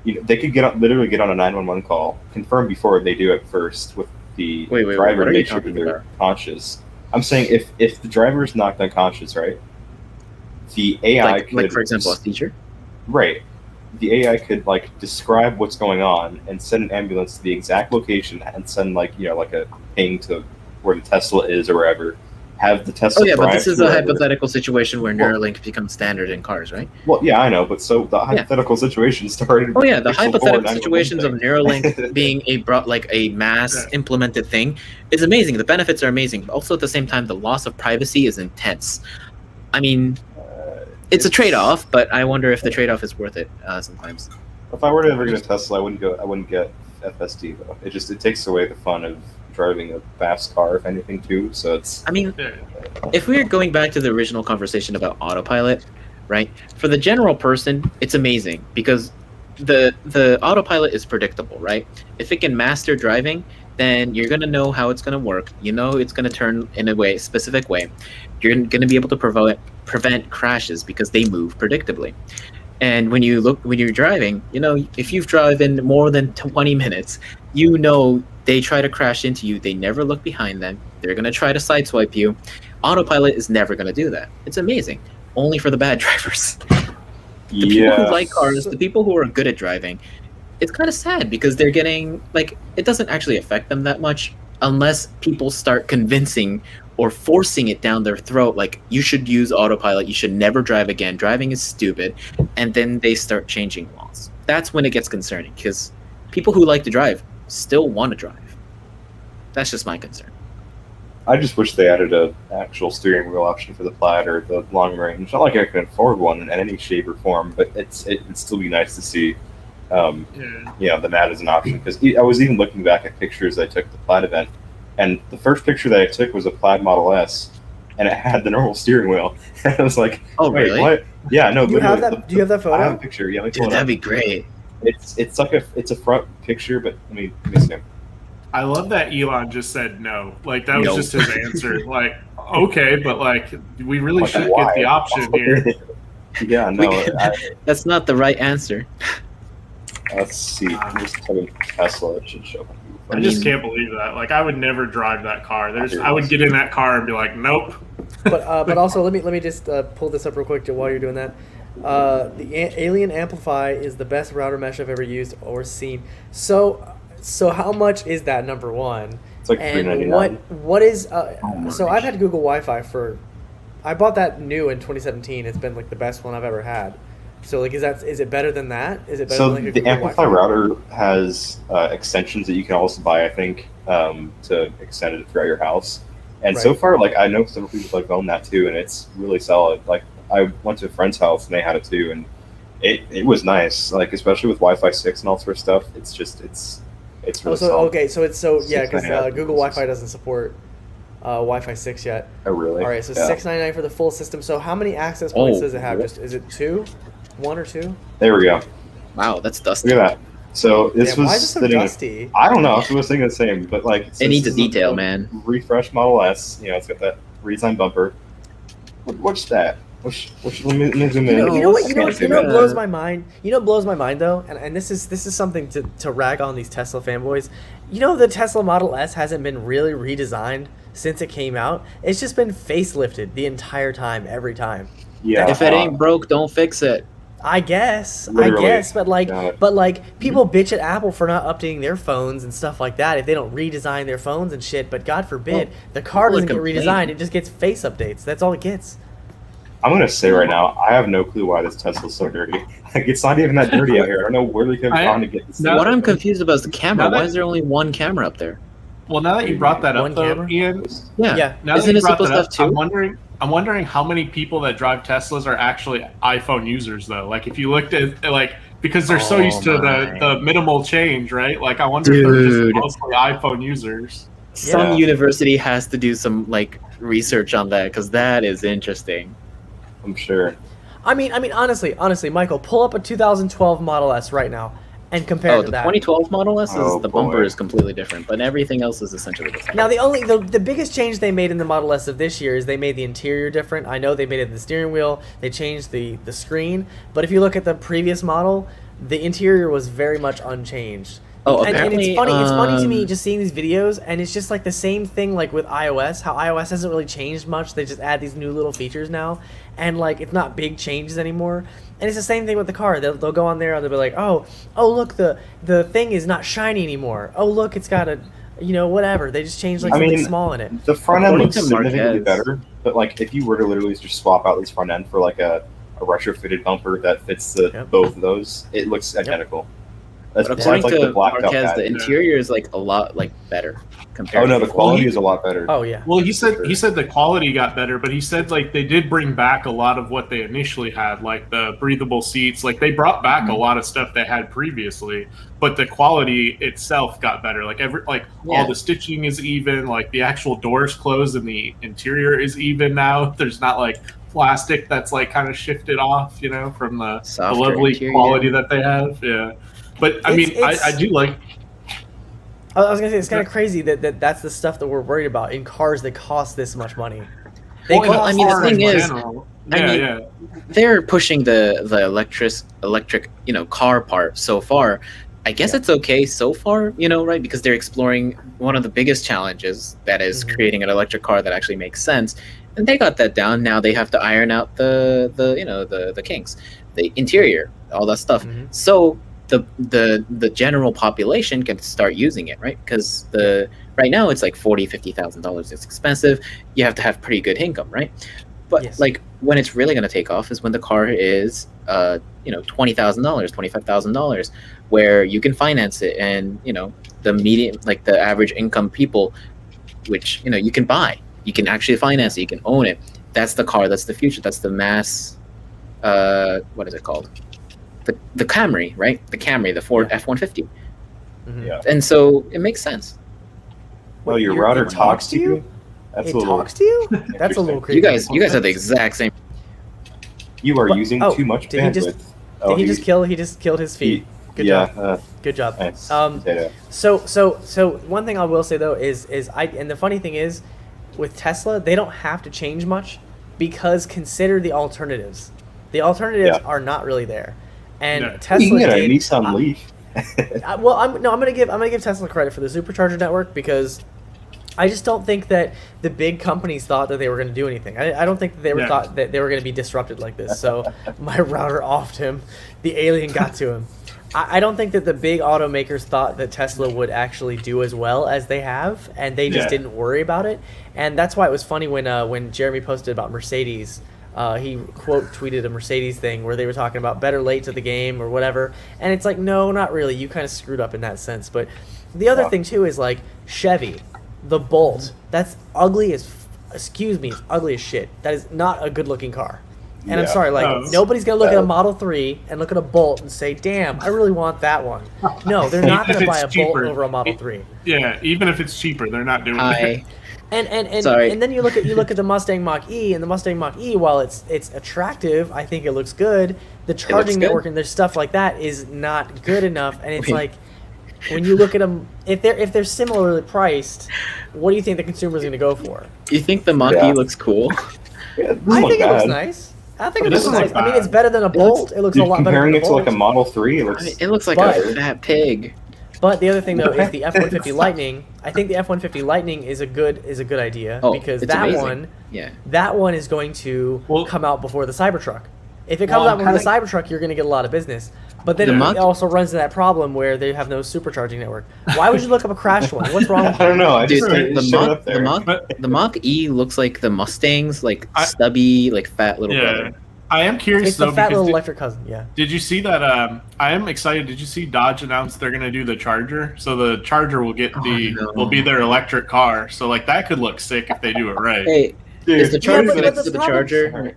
they could literally get on a 911 call, confirm before they do it first with the Wait, what driver are to you make sure that talking they're about? conscious. I'm saying if the driver is knocked unconscious, right, the AI could, Like for example, a seizure. right, the AI could like describe what's going on and send an ambulance to the exact location and send like a ping to where the Tesla is or wherever. Have the Tesla. Oh yeah, but drive this is to a wherever. hypothetical situation where Well- Neuralink becomes standard in cars, right? Well, yeah, I know, but so the hypothetical situation started. Oh yeah, the with Pixel 4 hypothetical 911 situations of thing. Neuralink being a mass implemented thing is amazing. The benefits are amazing, but also at the same time, the loss of privacy is intense. I mean, it's a trade-off, but I wonder if the trade-off is worth it sometimes. If I were to ever get a Tesla, I wouldn't get FSD though. It takes away the fun of driving a fast car, if anything, too. So it's. I mean, Yeah. if we're going back to the original conversation about autopilot, right? For the general person, it's amazing because the autopilot is predictable, right? If it can master driving, then you're gonna know how it's gonna work. You know it's gonna turn in a specific way. You're gonna be able to prevent crashes because they move predictably. And when you're driving, if you've driven more than 20 minutes, they try to crash into you. They never look behind them. They're going to try to sideswipe you. Autopilot is never going to do that. It's amazing. Only for the bad drivers. The people who like cars, the people who are good at driving, it's kind of sad because they're getting, it doesn't actually affect them that much unless people start convincing or forcing it down their throat, like, you should use autopilot, you should never drive again, driving is stupid, and then they start changing laws. That's when it gets concerning, because people who like to drive still want to drive. That's just my concern. I just wish they added an actual steering wheel option for the Plaid or the long range. Not like I can afford one in any shape or form, but it'd still be nice to see the mat as an option. Because I was even looking back at pictures I took at the Plaid event, and the first picture that I took was a Plaid Model S, and it had the normal steering wheel. And I was like, Oh, wait, really? what? Yeah, no. Do you have literally, that? Do you have that I have a photo? picture. Yeah, let me Dude, pull it that'd up. be great. It's like it's a front picture, but let me see. I love that Elon just said no. Like that was No. just his answer. Like, okay, but like we really Like, should why? get the option here. Yeah, no. That's not the right answer. Let's see. I'm just typing Tesla. It should show up. I just can't believe that. Like, I would never drive that car. I would get in that car and be like, nope. But also let me just pull this up real quick while you're doing that. The Alien Amplify is the best router mesh I've ever used or seen. So how much is that, number one? It's like And $3.99. what is my so I've had Google Wi-Fi I bought that new in 2017. It's been like the best one I've ever had. So like is it better than that? Is it better So than like a the Google Amplify Wi-Fi? router has extensions that you can also buy, I think, to extend it throughout your house. And so Right. far, like I know some people like own that too, and it's really solid. Like I went to a friend's house and they had it too, and it was nice. Like especially with Wi-Fi 6 and all sort of stuff. It's really solid. Okay, so it's yeah, because 699 Google Wi-Fi doesn't support Wi-Fi 6 yet. Oh really? All right, so Yeah. $6.99 for the full system. So how many access points Oh, does it have? yeah. Just is it 2, 1 or 2? There we go. Wow, that's dusty. Look at that. So this Damn, was why is it so sitting. dusty? I don't know. I was thinking the same, but like It needs a this is detail, man. Refresh Model S. You know, it's got that redesigned bumper. What's that? Let me zoom in. You know what that. blows my mind? You know what blows my mind though, and this is something to rag on these Tesla fanboys. You know the Tesla Model S hasn't been really redesigned since it came out. It's just been facelifted the entire time, every time. Yeah. If it ain't broke, don't fix it. I guess, Literally. but like, God. people bitch at Apple for not updating their phones and stuff like that if they don't redesign their phones and shit. But God forbid, the car people doesn't get complain. redesigned; it just gets face updates. That's all it gets. I'm gonna say right now, I have no clue why this Tesla's so dirty. Like it's not even that dirty out here. I don't know where they came from to get this. No, What I'm confused about is the camera. Now that- Why is there only one camera up there? Well, now that you brought that One up, though, camera? Ian, Yeah. now that Isn't you it brought supposed that to up, have two? I'm wondering how many people that drive Teslas are actually iPhone users, though. Like, if you looked at like because they're so Oh used to my. the minimal change, right? Like, I wonder if they're Dude. just mostly iPhone users. Some Yeah. university has to do some like research on that because that is interesting. I'm sure. I mean, honestly, Michael, pull up a 2012 Model S right now and compare Oh, it to the that. 2012 Model S Oh, the bumper boy. is completely different, but everything else is essentially the same. Now, the biggest change they made in the Model S of this year is they made the interior different. I know they made it the steering wheel, they changed the screen, but if you look at the previous model, the interior was very much unchanged. Oh, And apparently, it's funny to me just seeing these videos, and it's just like the same thing like with iOS, how iOS hasn't really changed much. They just add these new little features now, and like it's not big changes anymore. And it's the same thing with the car. They'll go on there and they'll be like, oh look, the thing is not shiny anymore. Oh look, it's got a whatever. They just changed like I something mean, small in it. The front end According looks to significantly Marquez. better, but like if you were to literally just swap out this front end for like a retrofitted bumper that fits Yep. both of those, it looks identical. That's But besides according like to the blacked out Marquez, pad. the interior is like a lot like better compared. Oh no, to the quality is a lot better. Oh yeah. Well, he said the quality got better, but he said like they did bring back a lot of what they initially had, like the breathable seats. Like they brought back a lot of stuff they had previously, but the quality itself got better. Like Yeah. all the stitching is even. Like the actual doors closed and the interior is even now. There's not like plastic that's like kind of shifted off, from the Softer lovely interior. quality that they have. Yeah, but I mean, It's- I do like. I was gonna say it's kind of crazy that's the stuff that we're worried about in cars that cost this much money. They Well, I mean, the cars thing in is, general. I Yeah, mean, yeah. they're pushing the electric car part so far. I guess it's okay so far, right? Because they're exploring one of the biggest challenges, that is Mhm. creating an electric car that actually makes sense. And they got that down. Now they have to iron out the kinks, the interior, all that stuff. Mhm. So the general population can start using it, right? Because right now it's like $40,000-$50,000. It's expensive. You have to have pretty good income, right? But Yes. like when it's really going to take off is when the car is $20,000, $25,000, where you can finance it, and the median, like the average income people, which you can buy, you can actually finance it, you can own it. That's the car. That's the future. That's the mass. What is it called? The Camry, right? The Camry, the Ford F-150. Mhm. Yeah. And so it makes sense. Well, your It router talks to you. That's It a little. talks to you? That's a little interesting. creepy. You guys have the exact same. You are But- using oh, too much did he bandwidth. just- Did he just killed his feed? He Good yeah, job. Good job. nice. So one thing I will say though is and the funny thing is, with Tesla, they don't have to change much because consider the alternatives. The alternatives are not really there, and No. Tesla You can get a did. Nissan Leaf. I'm gonna give Tesla credit for the supercharger network because I just don't think that the big companies thought that they were going to do anything. I don't think that they thought that they were going to be disrupted like this. So my router offed him. The alien got to him. I don't think that the big automakers thought that Tesla would actually do as well as they have, and they just didn't worry about it. And that's why it was funny when Jeremy posted about Mercedes. He quote tweeted a Mercedes thing where they were talking about better late to the game or whatever, and it's like, no, not really. You kind of screwed up in that sense. But the other thing too is like Chevy, the Bolt. That's ugly as it's ugly as shit. That is not a good looking car. And I'm sorry, like nobody's gonna look at a Model 3 and look at a Bolt and say, "Damn, I really want that one." No, they're not gonna buy a Bolt over a Model 3. Yeah, even if it's cheaper, they're not doing it. And then you look at the Mustang Mach-E, and the Mustang Mach-E, while it's attractive, I think it looks good. The charging network and their stuff like that is not good enough, and it's like when you look at them, if they're similarly priced, what do you think the consumer is going to go for? You think the Mach-E looks cool? Yeah, I think it looks nice. I think it looks nice. I mean, it's better than a Bolt. It looks a lot better than a Bolt. Comparing it to like a Model 3, it looks like a fat pig. But the other thing though is the F-150 Lightning. I think the F-150 Lightning is a good idea because that one is going to come out before the Cybertruck. If it comes out before the Cybertruck, you're going to get a lot of business. But then it also runs into that problem where they have no supercharging network. Why would you look up a crashed one? What's wrong with I don't know. The Mach-E looks like the Mustangs, like stubby, like fat little brother. I am curious it's the fat little electric cousin. Yeah. Did you see that? I am excited. Did you see Dodge announced they're going to do the Charger? So the Charger will get will be their electric car. So like that could look sick if they do it right. Hey, is the Charger connected to the Charger?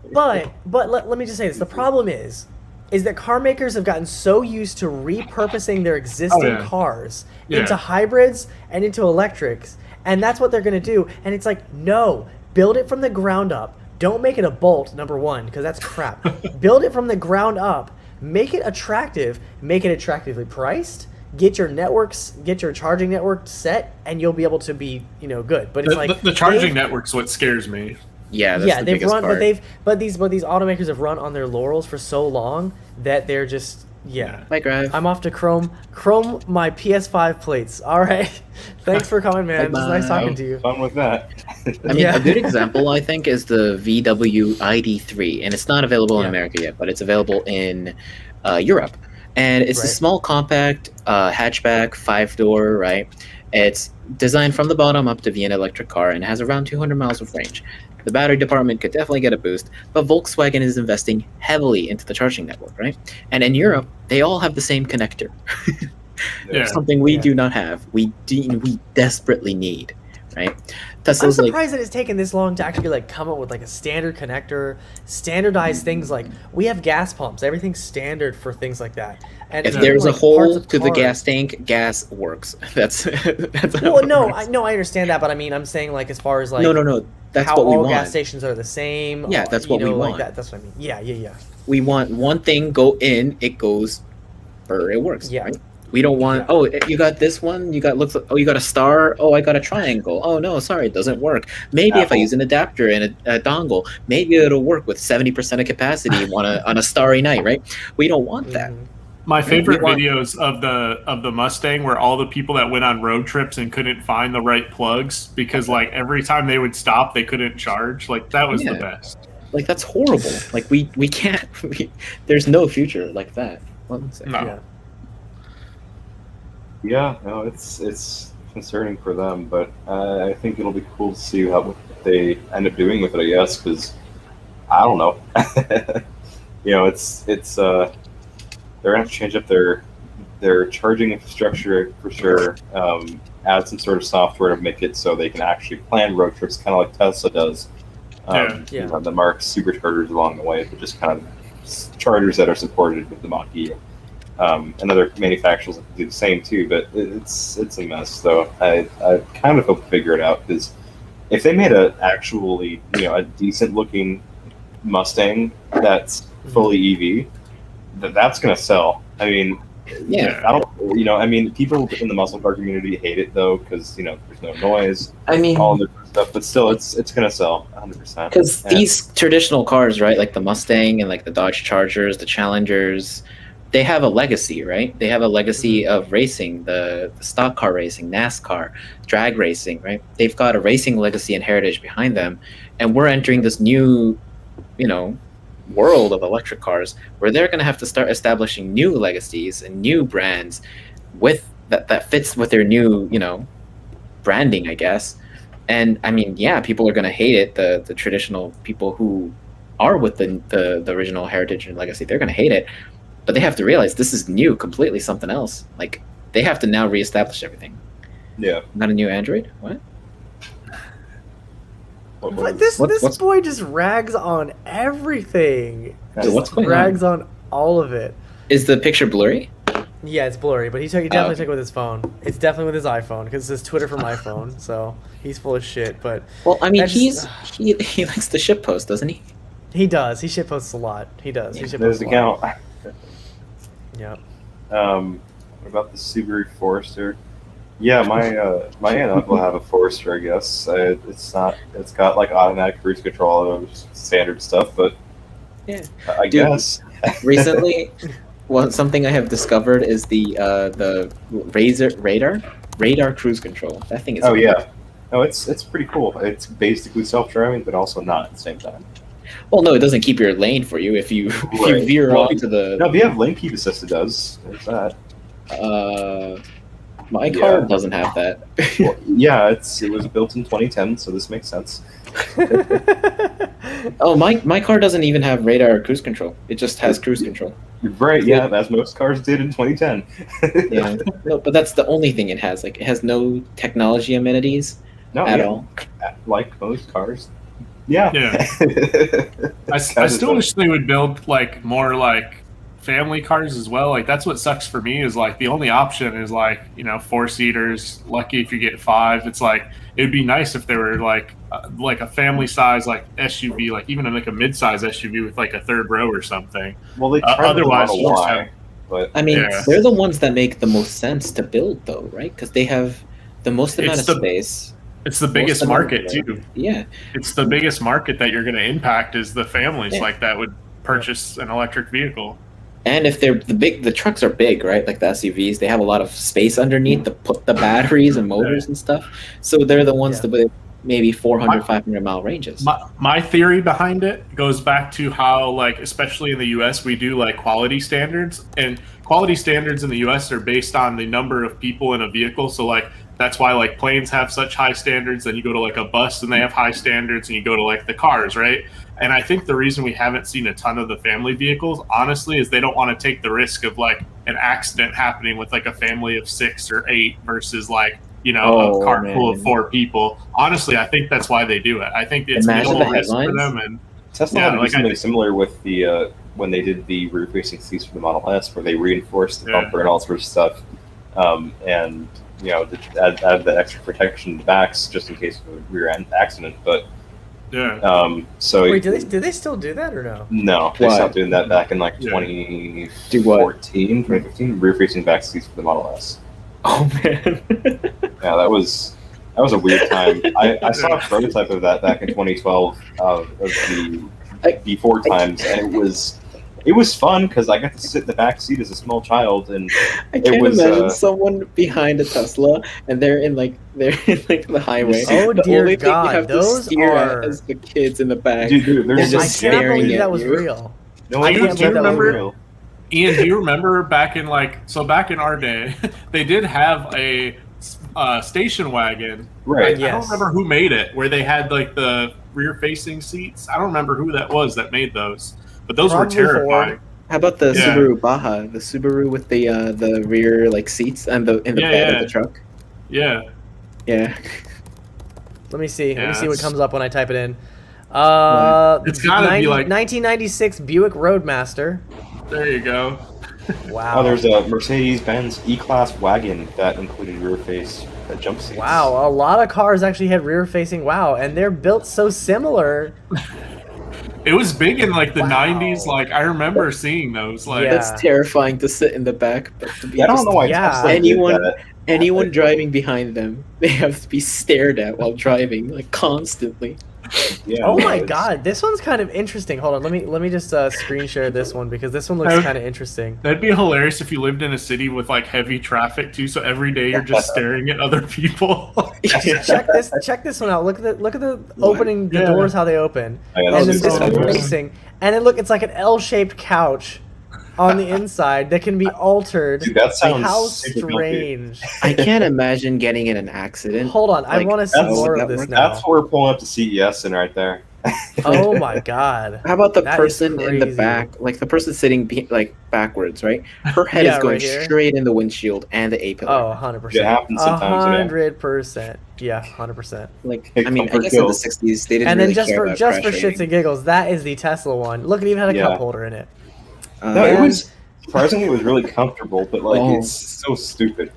But let me just say this: the problem is that car makers have gotten so used to repurposing their existing cars into hybrids and into electrics, and that's what they're going to do. And it's like, no, build it from the ground up. Don't make it a Bolt, number one, because that's crap. Build it from the ground up. Make it attractive. Make it attractively priced. Get your charging network set, and you'll be able to be, good. But it's the charging network's what scares me. Yeah, that's the biggest part. But these automakers have run on their laurels for so long that they're just Bye, Grive. I'm off to chrome my PS5 plates. All right. Thanks for coming, man. It was nice talking to you. Fun with that. I mean, a good example, I think, is the VW ID3, and it's not available in America yet, but it's available in Europe. And it's a small, compact hatchback, 5-door, right? It's designed from the bottom up to be an electric car and has around 200 miles of range. The battery department could definitely get a boost, but Volkswagen is investing heavily into the charging network, right? And in Europe, they all have the same connector. Something we do not have. We desperately need, right? Tesla's I'm surprised that it's taken this long to actually come up with a standard connector, standardized things. Like we have gas pumps, everything's standard for things like that. And if there's a hole to the gas tank, gas works. That's well, I understand that, but I mean, I'm saying as far as no. That's how what we all want. Gas stations are the same. Yeah, that's what we want. That's what I mean. Yeah. We want one thing go in, it goes, or it works. Yeah. Right? We don't want. Oh, you got this one. You got you got a star. Oh, I got a triangle. Oh no, sorry, it doesn't work. Maybe if I use an adapter and a dongle, maybe it'll work with 70% of capacity on a starry night, right? We don't want that. My favorite videos of the Mustang were all the people that went on road trips and couldn't find the right plugs because every time they would stop, they couldn't charge. That was the best. That's horrible. We can't. There's no future like that. No. Yeah, no, it's concerning for them, but I think it'll be cool to see what they end up doing with it. I guess because I don't know. It's they're gonna have to change up their charging infrastructure for sure. Add some sort of software to make it so they can actually plan road trips, kind of like Tesla does. The Mark superchargers along the way, but just kind of chargers that are supported with the Mach-E. And other manufacturers do the same too, but it's a mess. So I kind of hope to figure it out because if they made a decent looking Mustang that's fully EV, that's gonna sell. I mean, Yeah. I don't, I mean, people in the muscle car community hate it though because there's no noise, I mean, all the stuff, but still, it's gonna sell 100%. because these traditional cars, right, like the Mustang and like the Dodge Chargers, the Challengers, they have a legacy, right? They have a legacy of racing, the stock car racing, NASCAR, drag racing, right? They've got a racing legacy and heritage behind them, and we're entering this new, world of electric cars where they're going to have to start establishing new legacies and new brands with that fits with their new, branding, I guess. And I mean, yeah, people are going to hate it. The traditional people who are with the original heritage and legacy, they're going to hate it. But they have to realize this is new, completely something else. Like, they have to now reestablish everything. Yeah. Not a new Android? What? But this boy just rags on everything. Dude, Just what's going rags on all of it. Is the picture blurry? Yeah, it's blurry, but he definitely okay. took it with his phone. It's definitely with his iPhone because it says Twitter from iPhone, so he's full of shit. But Well, I mean, that's just- he likes to shitpost, doesn't he? he does. He shitposts a lot. He does. He There's shitposts the a lot. count. Yep. What about the Subaru Forester? Yeah, my aunt and uncle have a Forester, I guess. It's got like automatic cruise control and standard stuff, but Yeah. I Dude, guess. Recently, something I have discovered is the radar cruise control. That thing is. Oh yeah. No, it's pretty cool. It's basically self-driving, but also not at the same time. Well, no, it doesn't keep your lane for you if you Right. veer Well, onto the. No, if you have lane keep assist, it does. There's that. My car doesn't have that. Well, yeah, it was built in 2010, so this makes sense. Oh, my car doesn't even have radar or cruise control. It just has cruise control. Right? Yeah, as most cars did in 2010. Yeah, no, but that's the only thing it has. Like, it has no technology amenities No, at yeah, all. like most cars. Yeah. Yeah. I still wish they would build like more like family cars as well. Like, that's what sucks for me is like the only option is like 4-seaters. Lucky if you get 5. It's like it would be nice if they were like a family size like SUV, like even like a mid-size SUV with like a third row or something. Well, they tried Otherwise, the you Model just Y, have- but I mean, Yeah. they're the ones that make the most sense to build, though, right? Because they have the most amount It's of the- space. It's the biggest Most of them, market right? too. Yeah, It's the biggest market that you're going to impact is the families Yeah. like that would purchase an electric vehicle. and if they're the trucks are big, right? Like the SUVs, they have a lot of space underneath to put the batteries and motors and stuff. So they're the ones Yeah. that with maybe 400, 500-mile ranges. My theory behind it goes back to how, like, especially in the US, we do like quality standards, and quality standards in the US are based on the number of people in a vehicle. So like that's why like planes have such high standards. Then you go to like a bus and they have high standards, and you go to like the cars, right? And I think the reason we haven't seen a ton of the family vehicles, honestly, is they don't want to take the risk of like an accident happening with like a family of 6 or 8 versus like a car full of 4 people. Honestly, I think that's why they do it. I think it's Imagine minimal the risk for headlines. them. And Tesla Yeah, had to like do something similar with the when they did the rear-facing seats for the Model S, where they reinforced the Yeah. bumper and all sorts of stuff, and add the extra protection in the backs just in case of a rear end accident. But yeah, Wait, do they still do that or no? no, they Why? stopped doing that back in like Yeah. 2014, 2015. Rear-facing back seats for the Model S. Oh man. Yeah, that was a weird time. I saw a prototype of that back in 2012 of the before times, and it was fun because I got to sit in the back seat as a small child, and I can't was, imagine someone behind a Tesla and they're in the highway. Oh, the dear only thing God, you have those to steer are- at is the kids in the back. dude, They're there's just I just cannot staring believe at that was you. real. no I idea can't if believe that that was was real. Ian, do you remember back in back in our day, they did have a station wagon. Right. Yeah. I don't remember who made it, where they had like the rear-facing seats. I don't remember who that was that made those, but those Probably were terrifying. Ford. How about the Yeah. Subaru Baja, the Subaru with the rear like seats and in the Yeah, bed yeah. of the truck? Yeah, Yeah. Let me see. Let me Yeah, see what it's- comes up when I type it in. It's gotta be like- 1996 Buick Roadmaster. there you go. Wow. Oh, there's a Mercedes-Benz E-Class wagon that included rear-face jump seats. Wow, a lot of cars actually had rear-facing. Wow, and they're built so similar. It was big in like the Wow. 90s. Like I remember seeing those. Like Yeah. That's terrifying to sit in the back, but to be I don't just know why Yeah. Tesla did anyone that. anyone driving behind them, they have to be stared at while driving, like constantly. Yeah, Oh no, my it's- god, this one's kind of interesting. Hold on, let me just screen share this one because this one looks Okay. kind of interesting. that'd be hilarious if you lived in a city with like heavy traffic too. So every day you're just staring at other people. Check this one out. Look at the opening the Yeah. doors how they open, I gotta and see then this this one one. racing, and then look, it's like an L-shaped couch on the inside that can be altered. Dude, that sounds Like, how super strange! I can't imagine getting in an accident. Hold on, I Like, want to see That's- more that of this work? now. That's what we're pulling up to CES in right there. Oh my god! How about the That is person in the crazy. back, like the person sitting like backwards, right? Her head Yeah, is going right here. straight in the windshield and the A pillar. Oh, 100%. It happens sometimes, yeah. 100%. Yeah, 100%. Like, Hey, I mean, I comfort guess in the kills. '60s they didn't And really then care about just for crash shits rating. and giggles, that is the Tesla one. Look, it even had a Yeah. cup holder in it. No, it Man. was surprisingly it was really comfortable, but like Oh. it's so stupid.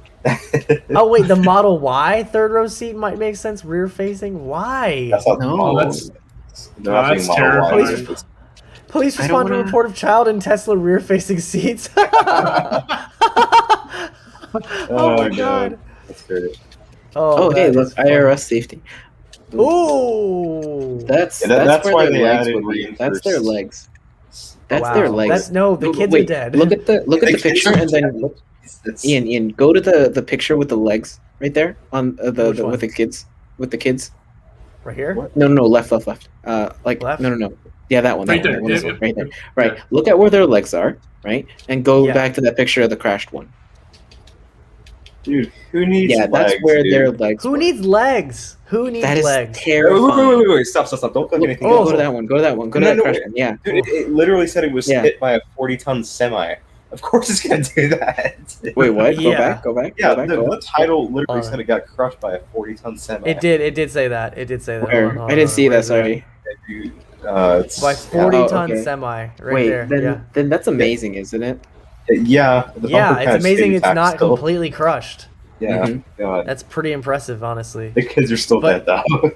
Oh wait, the Model Y third row seat might make sense. Rear facing. Why? That's not No. the model. That's- They're not that's doing Model Y. terrifying. It's- Police I don't respond to a wanna- report of child in Tesla rear facing seats. Oh my god. That's great. Oh, hey, that look, is funny. IRS safety. Ooh. That's Yeah, that's where why their they legs added would be. That's reinforced- their legs. That's Wow. their legs. That's no, the kids Wait, are dead. Look at the The picture kids and are then dead. It's- Ian, go to the picture with the legs right there on the Which one? with the kids. Right here. What? No, left. Like Left? no. Yeah, that one. Right That there, one, yeah, one, yeah. right there. Right. Look at where their legs are. Right, and go Yeah. back to that picture of the crashed one. Dude, who needs Yeah, legs, that's where dude? their legs. Who were. needs legs? Who needs That is legs? Wait, terrifying. wait, stop. Don't click Look, anything go else. to that one. Go to that one. Go to No, that no, crashed wait. one. Yeah. Dude, it literally said it was Yeah. hit by a 40-ton semi. Of course it's gonna do that. Wait, what? Go Yeah. back. Go back. Yeah, Go back. the, Go the back. title literally Hold said it got crushed by a 40-ton semi. It did say that. It did say that. Where? Hold on, I didn't see where that. is it? Sorry. Dude, it's, By 40 Oh, ton okay. semi right Wait. there. Then Yeah. that's amazing, isn't it? yeah, the Yeah, bumper it's kinda amazing stayed it's intact not still. completely crushed. Yeah, Mhm. God. That's pretty impressive, honestly. The kids are still But- dead though.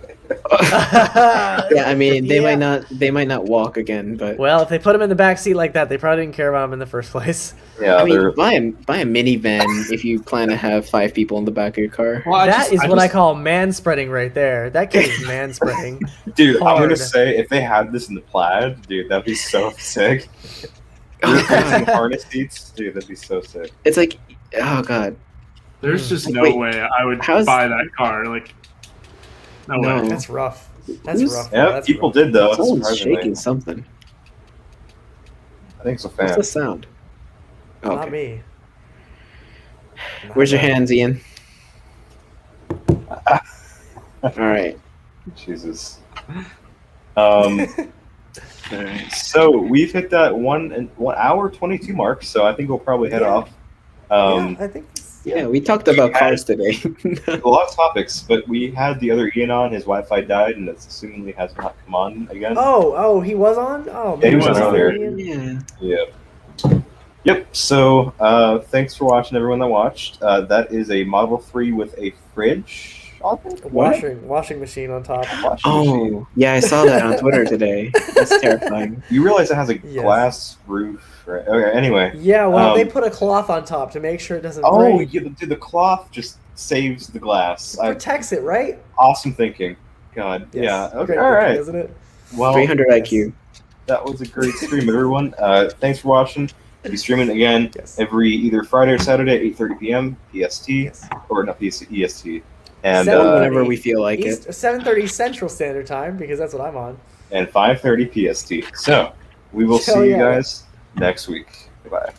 Yeah, I mean, they Yeah. might not walk again, but Well, if they put him in the back seat like that, they probably didn't care about him in the first place. Yeah, I mean, they're buy a minivan if you plan to have 5 people in the back of your car. Well, That is what I call man spreading right there. That kid is man spreading. dude. I'm hard. gonna say if they had this in the plaid, dude, that'd be so sick. Oh, Some God. harness seats, dude, that'd be so sick. It's like, oh god, There's just no Wait, way I would how's- buy that car. Like, no, No. way. That's rough. That's Who's- rough. Yeah, That's people rough. did though. someone's surprisingly. shaking something. I think it's a What's fan. the sound? Oh, Not okay. me. Where's your hands, Ian? All right. Jesus. Um. So we've hit that 1 hour 22 mark. So I think we'll probably head Yeah. off. Um, I think. Yeah, we talked about cars today. a lot of topics, but we had the other Ian on. His Wi-Fi died, and it's assumingly has not come on again. Oh, he was on. Oh, Yeah, he man, was on earlier. Ian. yeah. Yep. So thanks for watching, everyone that watched. That is a Model 3 with a fridge on it. Washing machine on top. Washing machine. Oh, yeah, I saw that on Twitter today. That's terrifying. You realize it has a Yes. glass roof, right? Okay. Anyway. Yeah, well, they Um, put a cloth on top to make sure it doesn't Oh, break. yeah, dude, the cloth just saves the glass. Protects it, right? Awesome thinking. God. Yes. Yeah. Okay. Great All thinking, right. isn't it? Well, 300 yes. IQ. that was a great stream, everyone. Thanks for watching. We'll be streaming again Yes. every either Friday or Saturday, 8:30 p.m. PST, Yes. or not EST, and Seven- Whenever we feel like it. 7:30 Central Standard Time because that's what I'm on. and 5:30 PST. So we will Hell see you yeah. guys next week. Goodbye.